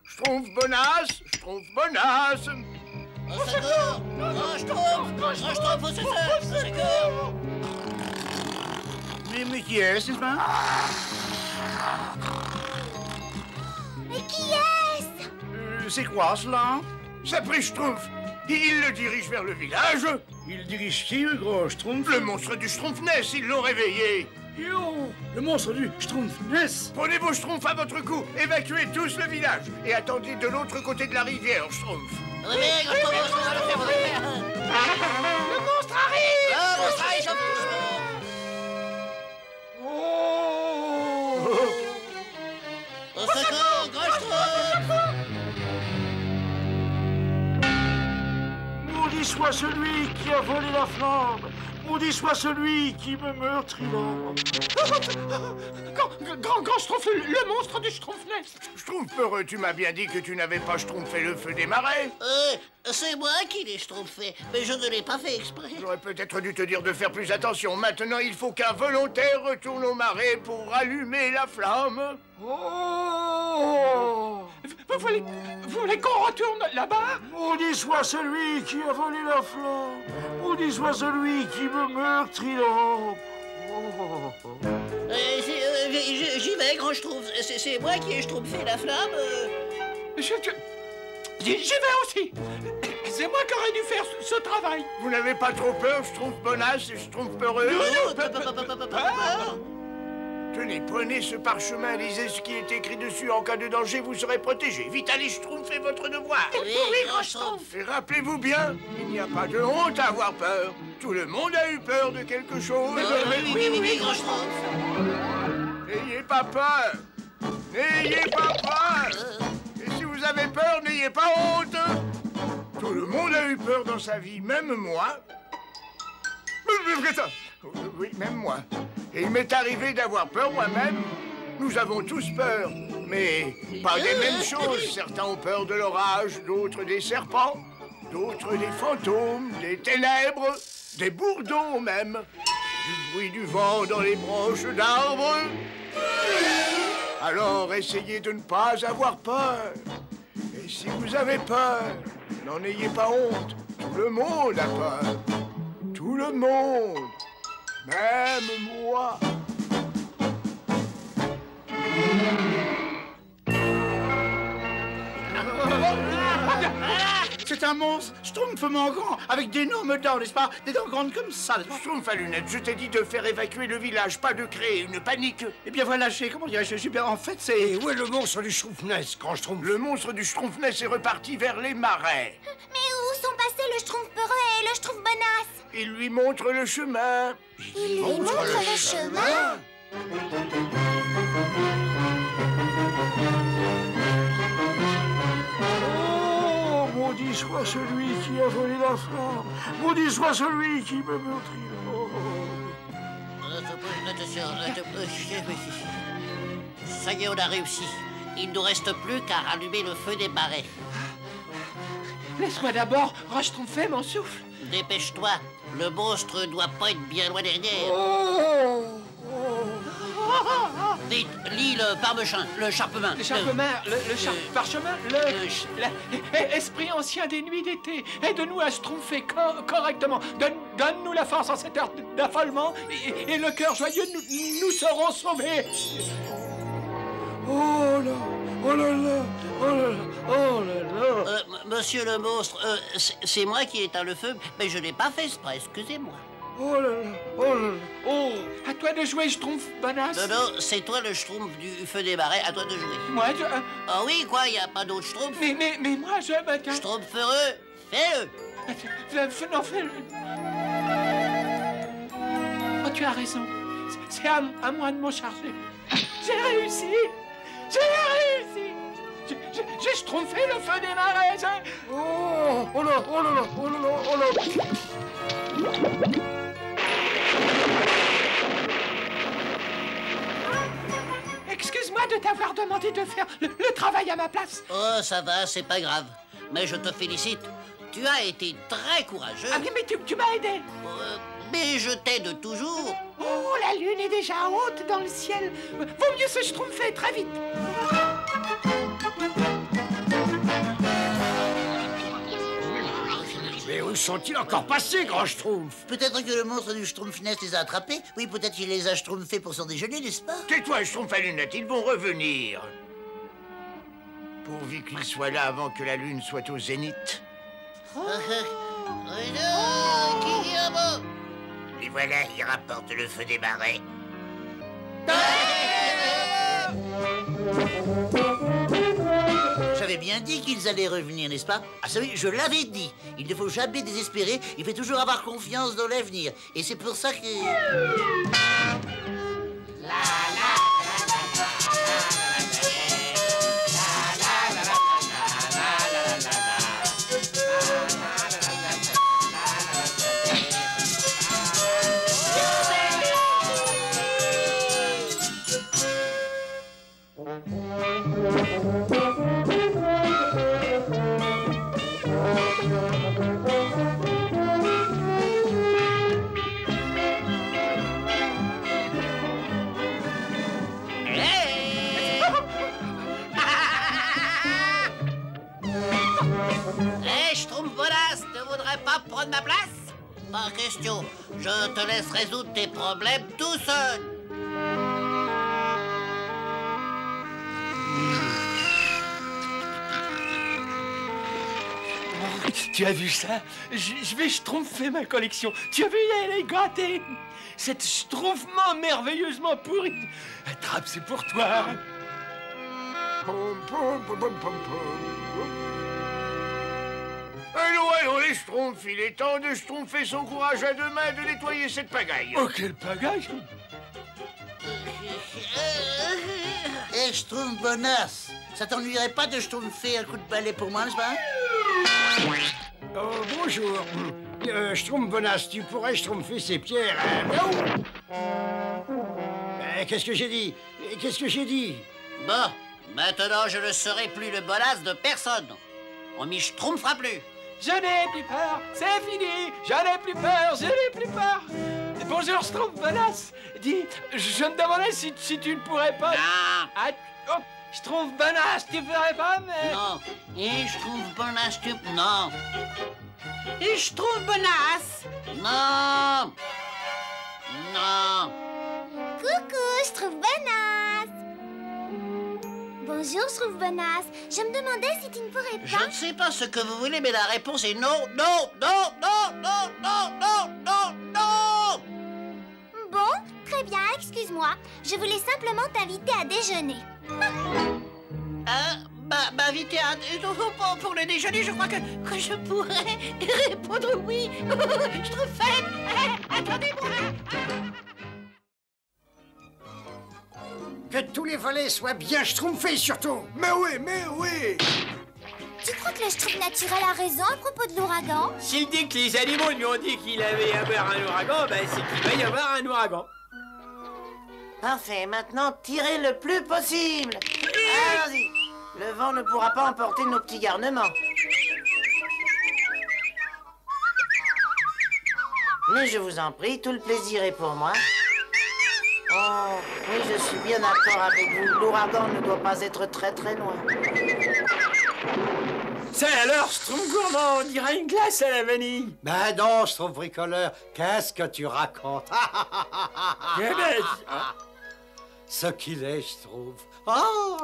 Schtroumpf Bonasse, Schtroumpf Bonasse. Au secours! Au secours! Mais qui est-ce, n'est-ce pas? Mais qui est-ce? C'est quoi, cela? Ça prie Schtroumpf. Il le dirige vers le village. Il dirige qui, le gros Schtroumpf? Le monstre du Schtroumpfness, ils l'ont réveillé. Yo! Le monstre du Schtroumpfness! Prenez vos Schtroumpfs à votre cou, évacuez tous le village et attendez de l'autre côté de la rivière, Schtroumpf. Le monstre arrive! Le monstre arrive, doucement! Au secours, grand Schtroumpf! Maudit soit celui qui a volé la flamme. Maudit soit celui qui me meurtrira. Grand Schtroumpf, le monstre du Schtroumpfnest. Schtroumpfpeureux, tu m'as bien dit que tu n'avais pas schtroumpfé le feu des marais. C'est moi qui l'ai schtroumpfé, mais je ne l'ai pas fait exprès. J'aurais peut-être dû te dire de faire plus attention. Maintenant, il faut qu'un volontaire retourne au marais pour rallumer la flamme. Oh! Vous voulez qu'on retourne là-bas? Maudit soit celui qui a volé la flamme. Maudit soit celui qui me meurtrira. J'y vais, Grand Schtroumpf. C'est moi qui ai schtroumpfé la flamme. J'y vais aussi. C'est moi qui aurais dû faire ce travail. Vous n'avez pas trop peur, Schtroumpf bonasse et Schtroumpf peureux? Tenez, prenez ce parchemin, lisez ce qui est écrit dessus. En cas de danger, vous serez protégé. Vite, allez, Schtroumpf, faites votre devoir. Oui, Grand Schtroumpf. Et rappelez-vous bien, il n'y a pas de honte à avoir peur. Tout le monde a eu peur de quelque chose. Oui, Grand Schtroumpf. N'ayez pas peur. N'ayez pas peur. Et si vous avez peur, n'ayez pas honte. Tout le monde a eu peur dans sa vie, même moi. Oui, même moi. Et il m'est arrivé d'avoir peur moi-même. Nous avons tous peur, mais pas des mêmes choses. Certains ont peur de l'orage, d'autres des serpents, d'autres des fantômes, des ténèbres, des bourdons même, du bruit du vent dans les branches d'arbres. Alors essayez de ne pas avoir peur. Et si vous avez peur, n'en ayez pas honte. Tout le monde a peur. Tout le monde. Même moi. C'est un monstre, Schtroumpfement grand, avec d'énormes dents, n'est-ce pas? Des dents grandes comme ça, n'est-ce pas? Schtroumpf à lunettes, je t'ai dit de faire évacuer le village, pas de créer une panique. Eh bien voilà, comment dirais-je, bien, en fait, c'est... Où est le monstre du Schtroumpfnest, Grand Schtroumpf? Le monstre du Schtroumpfnest est reparti vers les marais. Mais où sont passés le Schtroumpf peureux et le Schtroumpf bonasse? Il lui montre le chemin. Il lui montre le chemin? Oh, maudit soit celui qui a volé la flamme. Maudit soit celui qui me meurtrira. Attention, ça y est, on a réussi. Il ne nous reste plus qu'à rallumer le feu des marais. Laisse-moi d'abord rechtroumpfer mon souffle. Dépêche-toi, le monstre doit pas être bien loin derrière. Vite, lis le parchemin, le charpemain. Le charpemain, le parchemin, esprit ancien des nuits d'été, aide-nous à schtroumpfer correctement. Donne-nous la force en cette heure d'affolement et le cœur joyeux, nous serons sauvés. Oh là, oh là là, oh là là, oh là là. Monsieur le monstre, c'est moi qui ai éteint le feu, mais je n'ai pas fait exprès, excusez-moi. Oh là là, oh là là, oh. À toi de jouer, Schtroumpf, bonasse. Non, c'est toi le Schtroumpf du feu des marais, à toi de jouer. Moi, Ah oui, quoi, il n'y a pas d'autre Schtroumpf? Mais moi, je... Schtroumpf heureux, fais-le. Non, fais-le. Oh, tu as raison. C'est à moi de m'en charger. J'ai réussi. J'ai réussi. J'ai schtroumpfé le feu des marais. Oh là, oh là là, oh là là, oh là. Excuse-moi de t'avoir demandé de faire le travail à ma place. Oh, ça va, c'est pas grave. Mais je te félicite. Tu as été très courageux. Ah oui, mais tu m'as aidé. Mais je t'aide toujours. Oh, la lune est déjà haute dans le ciel. Vaut mieux se schtroumpfer très vite. Mais où sont-ils encore passés, Grand Schtroumpf? Peut-être que le monstre du Schtroumpfnest les a attrapés. Oui, peut-être qu'il les a schtroumpfés pour son déjeuner, n'est-ce pas? Tais-toi, Schtroumpf à lunettes, ils vont revenir. Pourvu qu'ils soient là avant que la lune soit au zénith. Et voilà, il rapporte le feu des marais. J'avais bien dit qu'ils allaient revenir, n'est-ce pas? Ah, ça oui, je l'avais dit. Il ne faut jamais désespérer, il faut toujours avoir confiance dans l'avenir. Et c'est pour ça que... pas prendre ma place? Pas question. Je te laisse résoudre tes problèmes tout seul. Tu as vu ça? Je vais schtroumpfer ma collection. Tu as vu, elle est gâtée. Cette schtroumpfement merveilleusement pourri. Attrape, c'est pour toi. Allons, les schtroumpfs, il est temps de schtroumpfer son courage à deux mains de nettoyer cette pagaille. Oh, quelle pagaille! Eh, Schtroumpf bonasse, ça t'ennuierait pas de schtroumpfer un coup de balai pour moi, n'est-ce pas? Oh, bonjour. Schtroumpf bonasse, tu pourrais schtroumpfer ces pierres. Qu'est-ce que j'ai dit? Qu'est-ce que j'ai dit? Bon, maintenant je ne serai plus le bonasse de personne. On m'y schtroumpfera plus. Je n'ai plus peur, c'est fini. Je n'ai plus peur, je n'ai plus peur. Bonjour, Schtroumpf bonasse. Dis, je me demandais si tu ne pourrais pas... Non. Oh, Schtroumpf bonasse, tu ferais pas, mais... Non. Et Schtroumpf bonasse, tu... Non. Et Schtroumpf bonasse. Non. Non. Coucou, Schtroumpf bonasse. Bonjour, Schtroumpf bonasse. Je me demandais si tu ne pourrais pas... Je ne sais pas ce que vous voulez, mais la réponse est non, non, non, non, non, non, non, non, non. Bon, très bien, excuse-moi. Je voulais simplement t'inviter à déjeuner. M'inviter à... Pour le déjeuner, je crois que je pourrais répondre oui. Je trouve faible. Attendez-moi. Que tous les volets soient bien schtroumpfés, surtout. Mais oui. Tu crois que le Schtroumpf naturel a raison à propos de l'ouragan? S'il dit que les animaux lui ont dit qu'il allait y avoir un ouragan, ben c'est qu'il va y avoir un ouragan. Parfait, maintenant tirez le plus possible. Allons-y. Le vent ne pourra pas emporter nos petits garnements. Mais je vous en prie, tout le plaisir est pour moi. Oh, oui, je suis bien d'accord avec vous. L'ouragan ne doit pas être très très loin. Ça alors, Schtroumpf gourmand, on dirait une glace à la vanille. Ben non, Schtroumpf bricoleur, qu'est-ce que tu racontes? Ce qu'il est, Schtroumpf. Oh.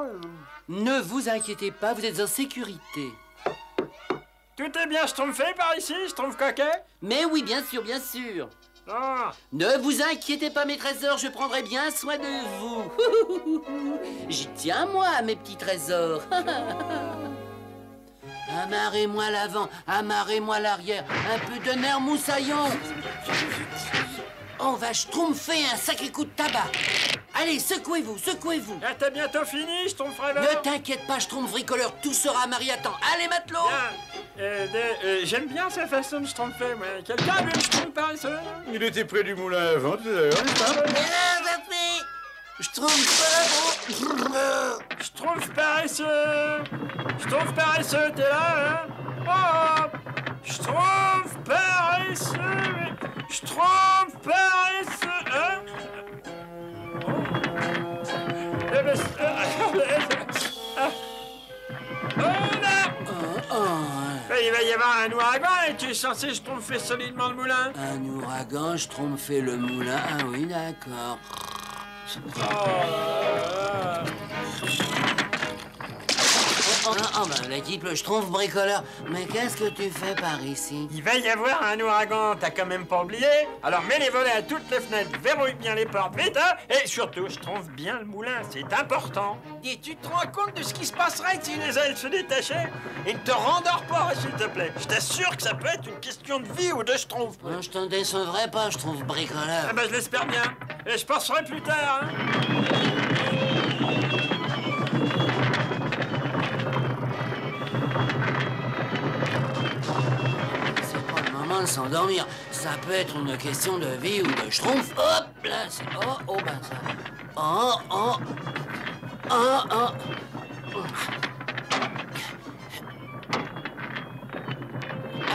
Ne vous inquiétez pas, vous êtes en sécurité. Tout est bien schtroumpfé par ici, Schtroumpf coquet? Mais oui, bien sûr, bien sûr. Ah. Ne vous inquiétez pas, mes trésors, je prendrai bien soin de vous. J'y tiens, moi, mes petits trésors. Amarrez-moi l'avant, amarrez-moi l'arrière, un peu de nerf moussaillon. On va schtroumpfer un sacré coup de tabac. Allez, secouez-vous, secouez-vous. Ah, t'as bientôt fini, Schtroumpf rêveur? Ne t'inquiète pas, Schtroumpf bricoleur, tout sera marié à temps. Allez, matelot. J'aime bien sa façon de schtroumpfer, moi. Quelqu'un a vu le Schtroumpf paresseux? Il était près du moulin à vent tout à l'heure, n'est-ce pas? Schtroumpf paresseux! Schtroumpf paresseux, t'es là, hein? Oh! Schtroumpf paresseux! Schtroumpf paresseux, hein? Il va y avoir un ouragan et tu es censé schtroumpfer solidement le moulin. Un ouragan, schtroumpfer le moulin. Ah oui, d'accord. Ben, l'équipe, le Schtroumpf bricoleur. Mais qu'est-ce que tu fais par ici? Il va y avoir un ouragan, t'as quand même pas oublié? Alors mets les volets à toutes les fenêtres, verrouille bien les portes, vite, hein? Et surtout, schtroumpfe bien le moulin, c'est important. Et tu te rends compte de ce qui se passerait si les ailes se détachaient? Et ne te rendors pas, s'il te plaît. Je t'assure que ça peut être une question de vie ou de schtroumpf. Je t'en décevrai pas, Schtroumpf bricoleur. Ah ben, je l'espère bien. Et je penserai plus tard, hein? De s'endormir. Ça peut être une question de vie ou de schtroumpf. Hop là, c'est... Oh, ben ça... Oh. Ah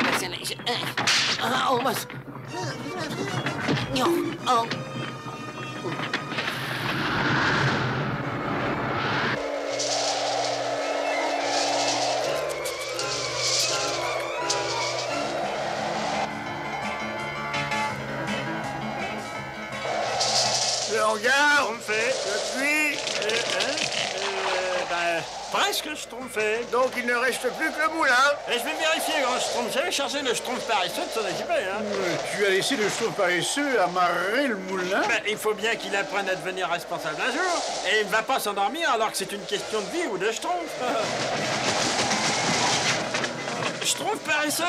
ben c'est... Oh, ben... Oh. en gare. Schtroumpfé. Depuis. Presque Schtroumpfé. Donc il ne reste plus que le moulin. Et je vais vérifier, grand Schtroumpf. J'avais chargé le Schtroumpf paresseux de s'en occuper, hein. Tu as laissé le Schtroumpf paresseux amarrer le moulin? Ben, il faut bien qu'il apprenne à devenir responsable un jour. Et il ne va pas s'endormir alors que c'est une question de vie ou de Schtroumpf. Schtroumpf paresseux,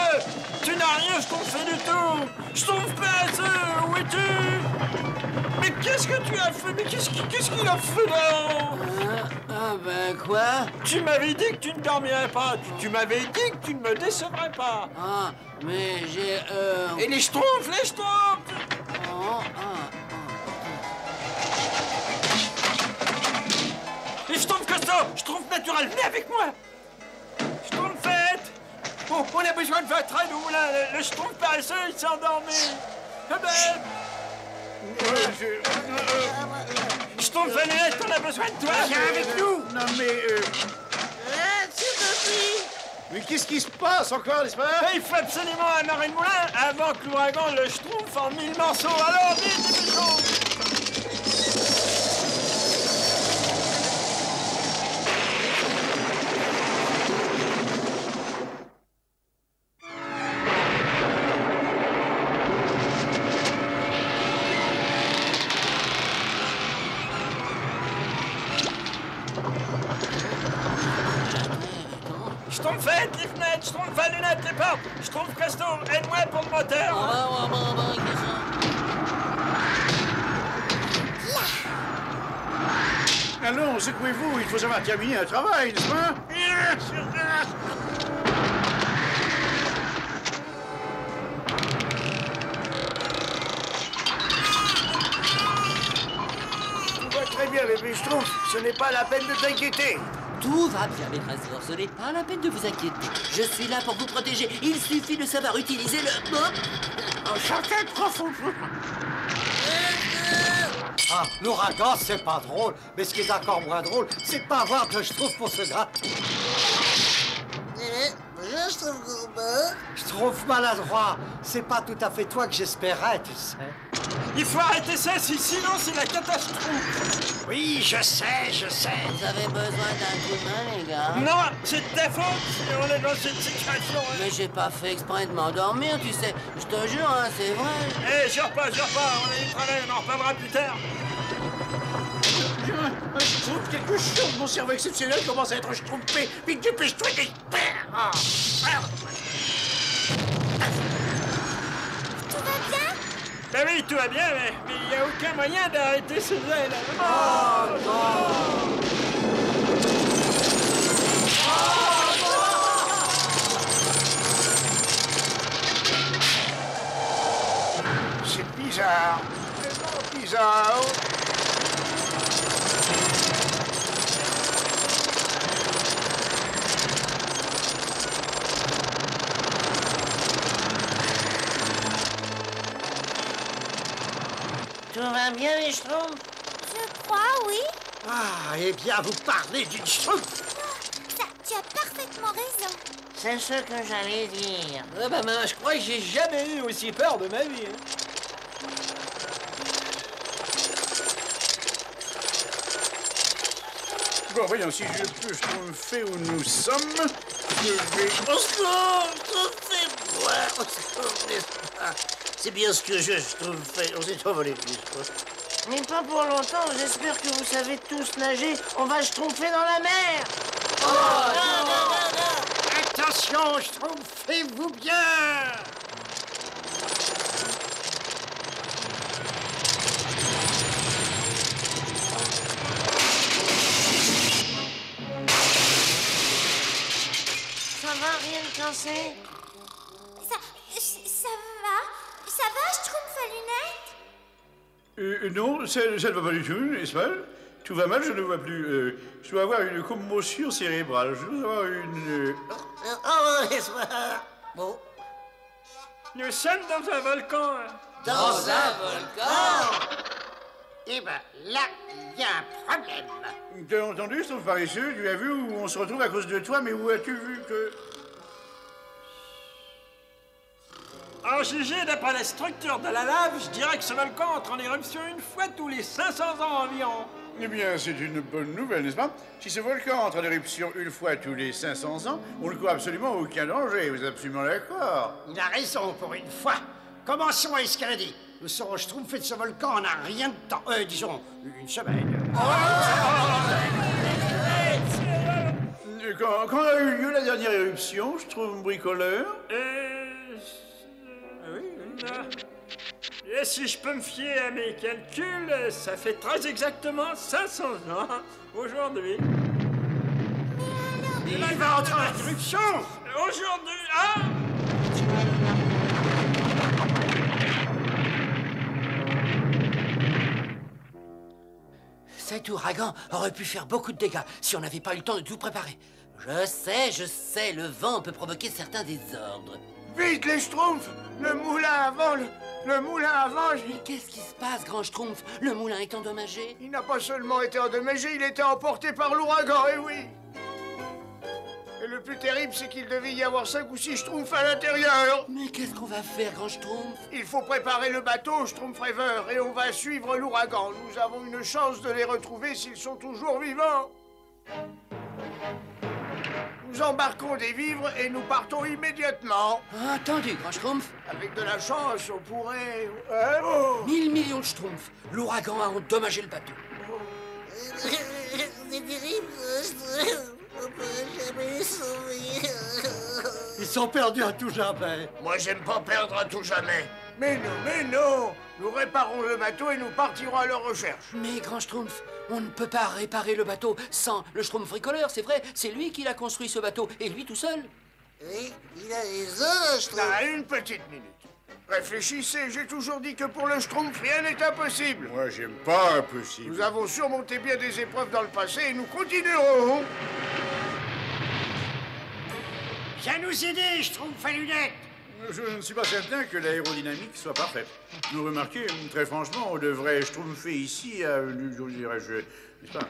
tu n'as rien Schtroumpfé du tout. Schtroumpf paresseux, où es-tu? Mais qu'est-ce que tu as fait? Mais qu'est-ce qu'il a fait là? Ben quoi? Tu m'avais dit que tu ne dormirais pas. Tu m'avais dit que tu ne me décevrais pas. Ah, mais j'ai... Et les Schtroumpfs, les Schtroumpfs! Les Schtroumpfs costauds, Schtroumpfs naturels, venez avec moi! Schtroumpfette! Oh, on a besoin de votre aide au moulin. Le Schtroumpf paresseux, il s'est endormi. Eh ben... Schtroumpf à lunettes, on a besoin de toi. Viens avec nous. Non mais... Mais qu'est-ce qui se passe encore, n'est-ce pas? Il faut absolument amarrer le moulin avant que l'ouragan le Schtroumpf en 1000 morceaux. Alors, vite, dépêchons. Schtroumpfette, les fenêtres, Schtroumpf à lunettes, les portes, Schtroumpf costaud, aide-moi pour le moteur. Allons, secouez-vous, il faut savoir terminer un travail, n'est-ce pas? Tout va très bien, bébé Schtroumpf. Ce n'est pas la peine de t'inquiéter. Tout va bien, mes trésors, ce n'est pas la peine de vous inquiéter. Je suis là pour vous protéger. Il suffit de savoir utiliser le... Chacun profond. Ah, l'ouragan, c'est pas drôle. Mais ce qui est encore moins drôle, c'est de pas avoir de Schtroumpf pour se gratter. Schtroumpf maladroit. C'est pas tout à fait toi que j'espérais, tu sais. Il faut arrêter ça, sinon c'est la catastrophe. Oui, je sais. Vous avez besoin d'un coup de main, les gars? Non, c'est de ta faute si on est dans cette situation. Mais j'ai pas fait exprès de m'endormir, tu sais. Je te jure, hein, c'est vrai. Je repars. On a du travail, on en reparlera plus tard. Je trouve quelque chose. Mon cerveau exceptionnel commence à être schtroumpé. Vite, dépêche-toi, j'espère. Tout va bien? Ben oui, tout va bien, mais il n'y a aucun moyen d'arrêter ces ailes. Oh non! C'est bizarre. Vraiment bizarre. Tout va bien, les Schtroumpfs? Je crois, oui. Ah, eh bien, vous parlez d'une Schtroumpf. Ça, tu as parfaitement raison. C'est ce que j'allais dire. Ah bah mince, je crois que j'ai jamais eu aussi peur de ma vie. Bon, voyons, si je peux Schtroumpfer où nous sommes, je vais... Au secours, Schtroumpfez-moi. Au secours, n'est-ce pas? C'est bien ce que je Schtroumpfais. On s'est envolé. Mais pas pour longtemps. J'espère que vous savez tous nager. On va Schtroumpfer dans la mer. Non. Attention, Schtroumpfez-vous bien. Ça va, rien de cassé? Ça va, Schtroumpf à lunettes? Non, ça ne va pas du tout, n'est-ce pas? Tout va mal, je ne vois plus. Je dois avoir une commotion cérébrale. Je dois avoir une... Bon. Nous sommes dans un volcan. Dans un volcan? Eh ben, là, il y a un problème. T'as entendu, Schtroumpf paresseux? Tu as vu où on se retrouve à cause de toi, mais où as-tu vu que... En jugé d'après la structure de la lave, je dirais que ce volcan entre en éruption une fois tous les 500 ans environ. Eh bien, c'est une bonne nouvelle, n'est-ce pas? Si ce volcan entre en éruption une fois tous les 500 ans, on ne court absolument aucun danger. Vous êtes absolument d'accord? Il a raison pour une fois. Commençons à escalader. Nous serons schtroumpfés de ce volcan en un rien de temps. Disons, une semaine. Quand a eu lieu la dernière éruption, je trouve bricoleur? Oui. Et si je peux me fier à mes calculs, ça fait très exactement 500 ans aujourd'hui. Il va entrer en éruption! Aujourd'hui, hein? Cet ouragan aurait pu faire beaucoup de dégâts si on n'avait pas eu le temps de tout préparer. Je sais, le vent peut provoquer certains désordres. Vite, les schtroumpfs! Le moulin à vent, le moulin à vent... Mais qu'est-ce qui se passe, grand schtroumpf? Le moulin est endommagé? Il n'a pas seulement été endommagé, il était emporté par l'ouragan, eh oui! Et le plus terrible, c'est qu'il devait y avoir 5 ou 6 schtroumpfs à l'intérieur. Mais qu'est-ce qu'on va faire, grand schtroumpf? Il faut préparer le bateau, Schtroumpfrever, et on va suivre l'ouragan. Nous avons une chance de les retrouver s'ils sont toujours vivants. Nous embarquons des vivres et nous partons immédiatement. Entendu, grand schtroumpf. Avec de la chance, on pourrait... 1000 millions de schtroumpfs. L'ouragan a endommagé le bateau. C'est terrible, on ne peut jamais les sauver. Ils sont perdus à tout jamais. Moi, j'aime pas perdre à tout jamais. Mais non! Nous réparons le bateau et nous partirons à leur recherche. Mais, grand schtroumpf, on ne peut pas réparer le bateau sans le schtroumpf bricoleur, c'est vrai. C'est lui qui a construit ce bateau, et lui tout seul. Oui, il a raison, Schtroumpf. Une petite minute. Réfléchissez, j'ai toujours dit que pour le Schtroumpf, rien n'est impossible. Moi, j'aime pas impossible. Nous avons surmonté bien des épreuves dans le passé et nous continuerons. Viens nous aider, Schtroumpf à lunettes. Je ne suis pas certain que l'aérodynamique soit parfaite. Vous remarquez, très franchement, on devrait schtroumpfer ici à... dirais-je... n'est-ce pas?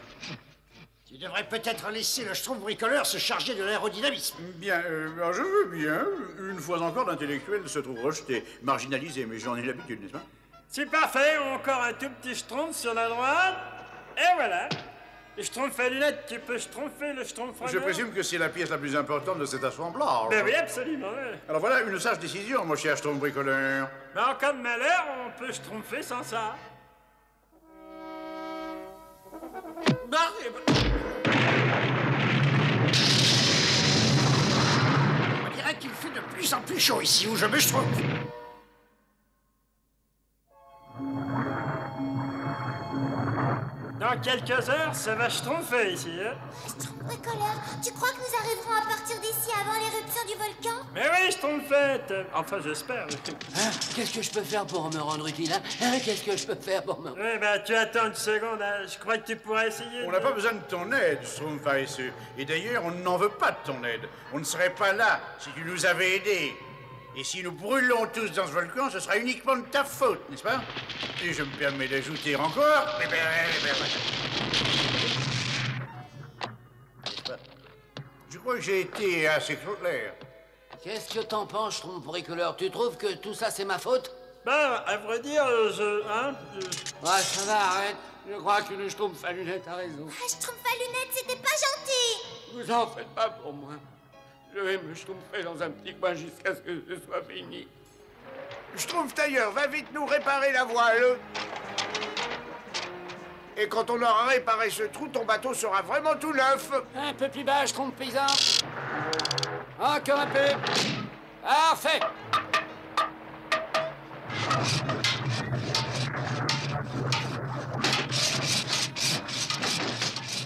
Tu devrais peut-être laisser le Schtroumpf bricoleur se charger de l'aérodynamisme. Bien, alors je veux bien. Une fois encore, l'intellectuel se trouve rejeté, marginalisé, mais j'en ai l'habitude, n'est-ce pas? C'est parfait, encore un tout petit schtroumpf sur la droite. Et voilà. Le schtroumpf à lunettes, tu peux schtroumpfer le schtroumpf à Je présume que c'est la pièce la plus importante de cet assemblage. Ben oui, absolument. Alors voilà une sage décision, mon cher Schtroumpf bricoleur. Mais en cas de malheur, on peut schtroumpfer sans ça. On dirait qu'il fait de plus en plus chaud ici où je me schtroumpfe. Dans quelques heures, ça va schtroumpfer ici, hein? Bricoleur, tu crois que nous arriverons à partir d'ici avant l'éruption du volcan? Mais oui, schtroumpfette. Enfin, j'espère. Qu'est-ce que je peux faire pour me rendre utile, hein? Qu'est-ce que je peux faire pour me... Oui, ben, tu attends une seconde, hein. Je crois que tu pourrais essayer. On n'a pas besoin de ton aide, Schtroumpf ASE. Et d'ailleurs, on n'en veut pas de ton aide. On ne serait pas là si tu nous avais aidés. Et si nous brûlons tous dans ce volcan, ce sera uniquement de ta faute, n'est-ce pas? Et je me permets d'ajouter encore... Je crois que j'ai été assez clair. Qu'est-ce que t'en penses, Schtroumpf bricoleur? Tu trouves que tout ça, c'est ma faute? Ben, à vrai dire, Ouais, ça va, arrête. Je crois que le Schtroumpf à lunettes a raison. Ah, Schtroumpf à lunettes, c'était pas gentil. Vous en faites pas pour moi. Je vais me schtroumpfer dans un petit coin jusqu'à ce que ce soit fini. Schtroumpf tailleur, va vite nous réparer la voile. Et quand on aura réparé ce trou, ton bateau sera vraiment tout neuf. Un peu plus bas, Schtroumpf paysan. Encore un peu. Parfait.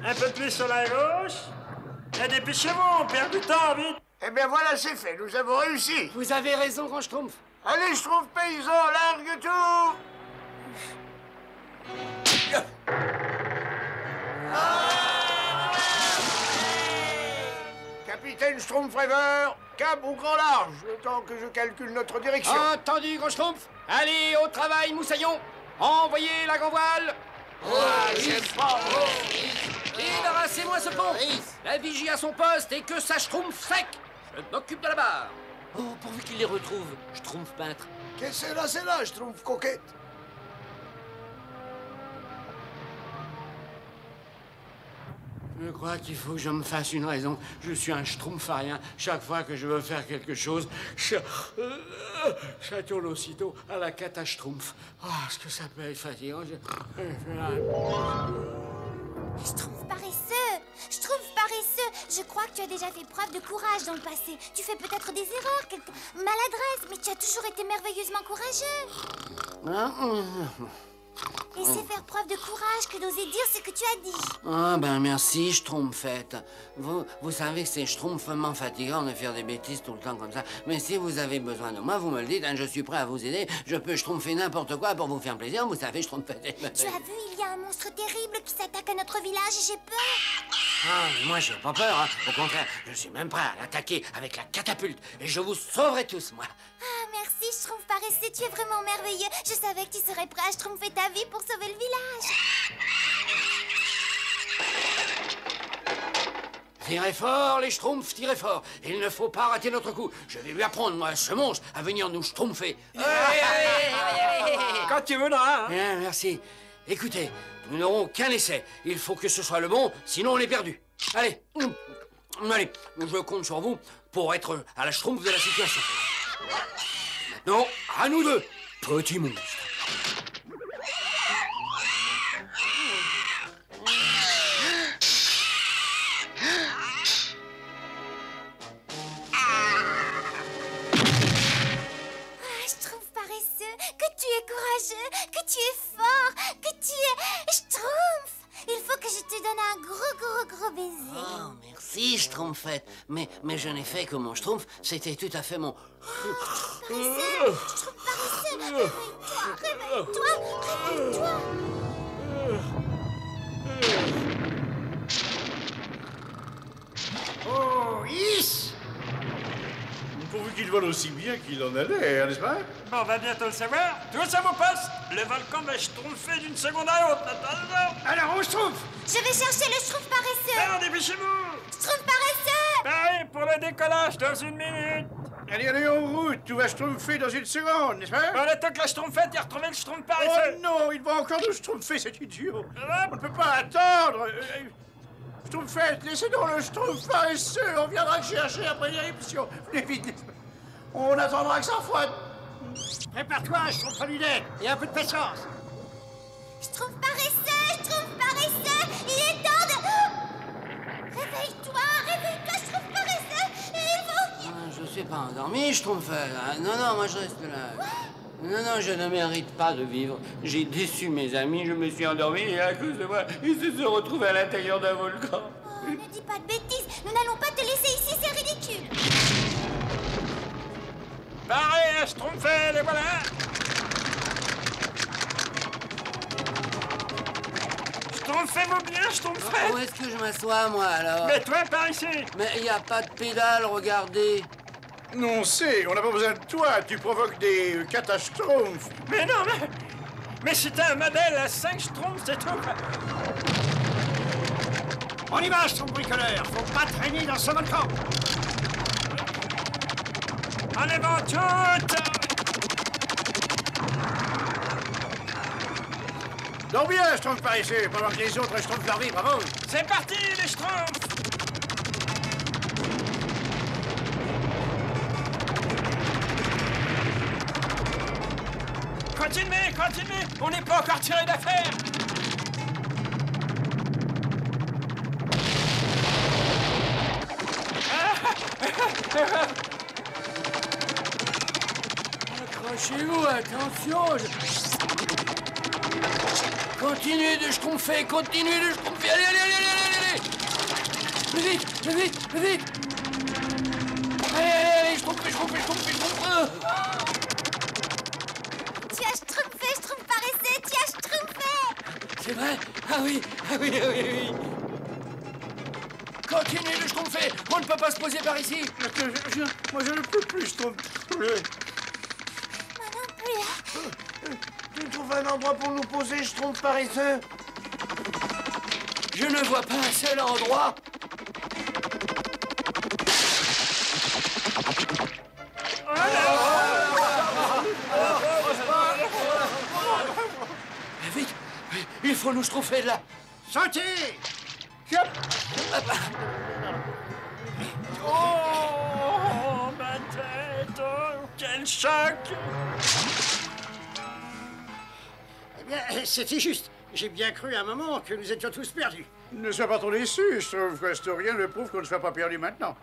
Un peu plus sur la gauche. Et dépêchez-vous, on perd du temps, vite. Eh bien voilà, c'est fait, nous avons réussi. Vous avez raison, grand Schtroumpf. Allez, Schtroumpf paysan, largue tout. Capitaine Schtroumpfrever, cap au grand large, le temps que je calcule notre direction. Entendu, grand Schtroumpf. Allez, au travail, moussaillon. Envoyez la grand voile. Débarrassez-moi ce pont. La vigie à son poste et que ça schtroumpf sec. Je m'occupe de la barre. Oh, pourvu qu'il les retrouve, Schtroumpf peintre. Qu'est-ce que c'est là, Schtroumpf coquette? Je crois qu'il faut que je me fasse une raison. Je suis un schtroumpfarien. Chaque fois que je veux faire quelque chose, je tourne aussitôt à la catastrophe. Ah, est-ce que ça peut être fatigant? Schtroumpf paresseux! Schtroumpf paresseux! Je crois que tu as déjà fait preuve de courage dans le passé. Tu fais peut-être des erreurs, quelques maladresses, mais tu as toujours été merveilleusement courageux. Et c'est faire preuve de courage que d'oser dire ce que tu as dit. Ah ben merci, Schtroumpfette. Vous savez que c'est schtroumpfement fatigant de faire des bêtises tout le temps comme ça. Mais si vous avez besoin de moi, vous me le dites, hein, je suis prêt à vous aider. Je peux schtroumpfer n'importe quoi pour vous faire plaisir. Vous savez, Schtroumpfette. Tu as vu, il y a un monstre terrible qui s'attaque à notre village et j'ai peur. Ah, mais moi, j'ai pas peur, hein. Au contraire, je suis même prêt à l'attaquer avec la catapulte. Et je vous sauverai tous, moi. Ah, merci, Schtroumpf paresseux, tu es vraiment merveilleux. Je savais que tu serais prêt à schtroumpfer ta vie pour sauver le village. Tirez fort, les schtroumpfs, tirez fort. Il ne faut pas rater notre coup. Je vais lui apprendre, moi, ce monstre, à venir nous schtroumpfer. Quand tu voudras. Bien, merci. Écoutez, nous n'aurons qu'un essai. Il faut que ce soit le bon, sinon on est perdu. Allez, allez, je compte sur vous pour être à la schtroumpf de la situation. Maintenant, à nous deux, petit monstre. Que tu es fort, que tu es Schtroumpf. Il faut que je te donne un gros baiser. Oh, merci, Schtroumpfette. Mais je n'ai fait que mon Schtroumpf, c'était tout à fait mon... Schtroumpf paresseux, réveille-toi. Oh, is! Pourvu qu'il vole aussi bien qu'il en a l'air, n'est-ce pas? Bon, on va bientôt le savoir. Tout ça vous passe. Le volcan va schtroumpfer d'une seconde à l'autre. Alors, on schtroumpf! Je vais chercher le Schtroumpf paresseux. Alors, dépêchez-vous. Schtroumpf paresseux. Pareil pour le décollage dans 1 minute. Allez, en route. Tout va schtroumpfer dans 1 seconde, n'est-ce pas? On attend que la schtroumpfette ait retrouvé le schtroumpf paresseux. Oh non, il va encore nous schtroumpfer, cet idiot. On ne peut pas attendre. Schtroumpfette, laissez donc le schtroumpf paresseux. On viendra le chercher après l'éruption. Venez vite. On attendra que ça froide. Prépare-toi, Schtroumpf à lunettes, et un peu de patience. Schtroumpf paresseux, il est temps de... Réveille-toi, Schtroumpf paresseux. Il faut... Je suis pas endormi, Schtroumpfette. Non, moi je reste là. Non, je ne mérite pas de vivre. J'ai déçu mes amis, je me suis endormi et à cause de moi, ils se sont retrouvés à l'intérieur d'un volcan. Oh, ne dis pas de bêtises, nous n'allons pas te laisser ici, c'est ridicule. Pareil, Schtroumpfette, les voilà. Schtroumpfez-vous bien, Schtroumpfette. Où est-ce que je m'assois, moi, alors? Mets-toi par ici. Mais il n'y a pas de pédale, regardez. Non, on n'a pas besoin de toi. Tu provoques des catastrophes. Mais non, mais c'est un modèle à 5 schtroumpfs, c'est tout. On y va, Schtroumpf bricoleur. Faut pas traîner dans ce volcan. En avant toutes. Donc bien, Schtroumpf paresseux, pendant que les autres schtroumpfent leur vie, bravo. C'est parti, les schtroumpfs. Continuez, on n'est pas encore tiré d'affaire. Accrochez-vous, attention. Continuez de schtroumpfer, Allez. Plus vite. Allez, schtroumpfez. Tu as schtroumpfé, Schtroumpf paresseux, tu as schtroumpfé. C'est vrai? Ah oui. Continuez de schtroumpfer, on ne peut pas se poser par ici. Moi, je ne peux plus schtroumpfer. Moi non plus. Tu trouves un endroit pour nous poser, Schtroumpf paresseux? Je ne vois pas un seul endroit. faut nous schtroumpfer de là. Sautez! Oh, ma tête! Oh, quel choc! Eh bien, c'était juste. J'ai bien cru à un moment que nous étions tous perdus. Ne sois pas trop déçu, je trouve que rien ne prouve qu'on ne soit pas perdu maintenant.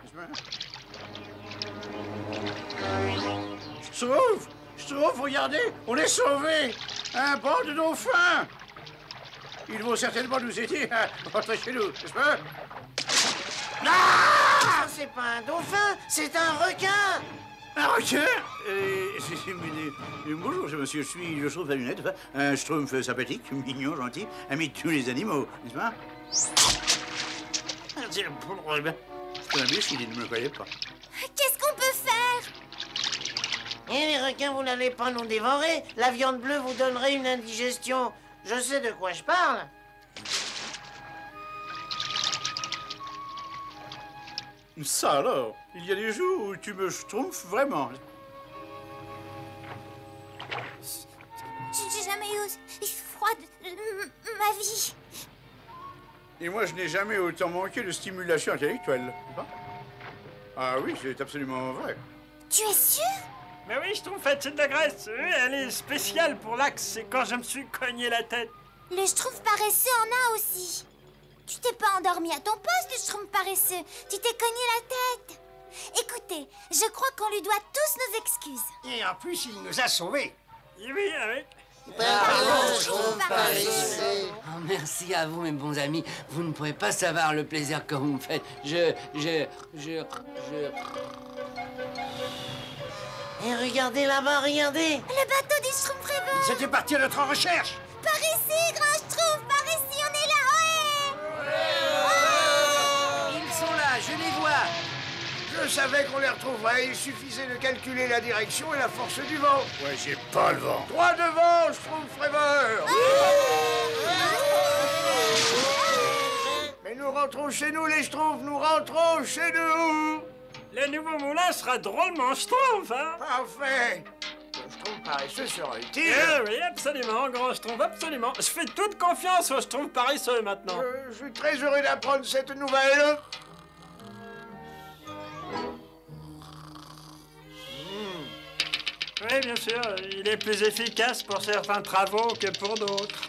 Je trouve, regardez, on est sauvés. Un banc de dauphins. Ils vont certainement nous aider à rentrer chez nous, n'est-ce pas? Ah! C'est pas un dauphin, c'est un requin! Un requin? Bonjour, monsieur, je suis le Schtroumpf à lunettes, un Schtroumpf sympathique, mignon, gentil, ami de tous les animaux, n'est-ce pas? C'est un imbécile, il ne me croyait pas. Qu'est-ce qu'on peut faire? Et les requins, vous n'allez pas nous dévorer? La viande bleue vous donnerait une indigestion. Je sais de quoi je parle. Ça alors, il y a des jours où tu me schtroumpfes vraiment. J'ai jamais eu froid de ma vie. Et moi, je n'ai jamais autant manqué de stimulation intellectuelle. Ah oui, c'est absolument vrai. Tu es sûr? Mais oui, Schtroumpfette, c'est de la graisse. Oui, elle est spéciale pour l'axe, c'est quand je me suis cogné la tête. Le Schtroumpf paresseux en a aussi. Tu t'es pas endormi à ton poste, le Schtroumpf paresseux. Tu t'es cogné la tête. Écoutez, je crois qu'on lui doit tous nos excuses. Et en plus, il nous a sauvés. Oui, avec. Pardon, Schtroumpf paresseux. Oh, merci à vous, mes bons amis. Vous ne pouvez pas savoir le plaisir que vous me faites. Et regardez là-bas, regardez. Le bateau des Schtroumpfs rêveurs. C'était parti à notre recherche. Par ici, grand Schtroumpf, par ici, on est là, ouais. Ils sont là, je les vois. Je savais qu'on les retrouverait. Il suffisait de calculer la direction et la force du vent. Ouais, j'ai pas le vent. Droit devant, Schtroumpf rêveur. Mais nous rentrons chez nous, les Schtroumpfs. Nous rentrons chez nous. Le nouveau moulin sera drôlement Schtroumpf, hein? Parfait. Le Schtroumpf paresseux sera utile. Oui, absolument, grand Schtroumpf, absolument. Je fais toute confiance au Schtroumpf paresseux maintenant. Je suis très heureux d'apprendre cette nouvelle. Oui, bien sûr, il est plus efficace pour certains travaux que pour d'autres.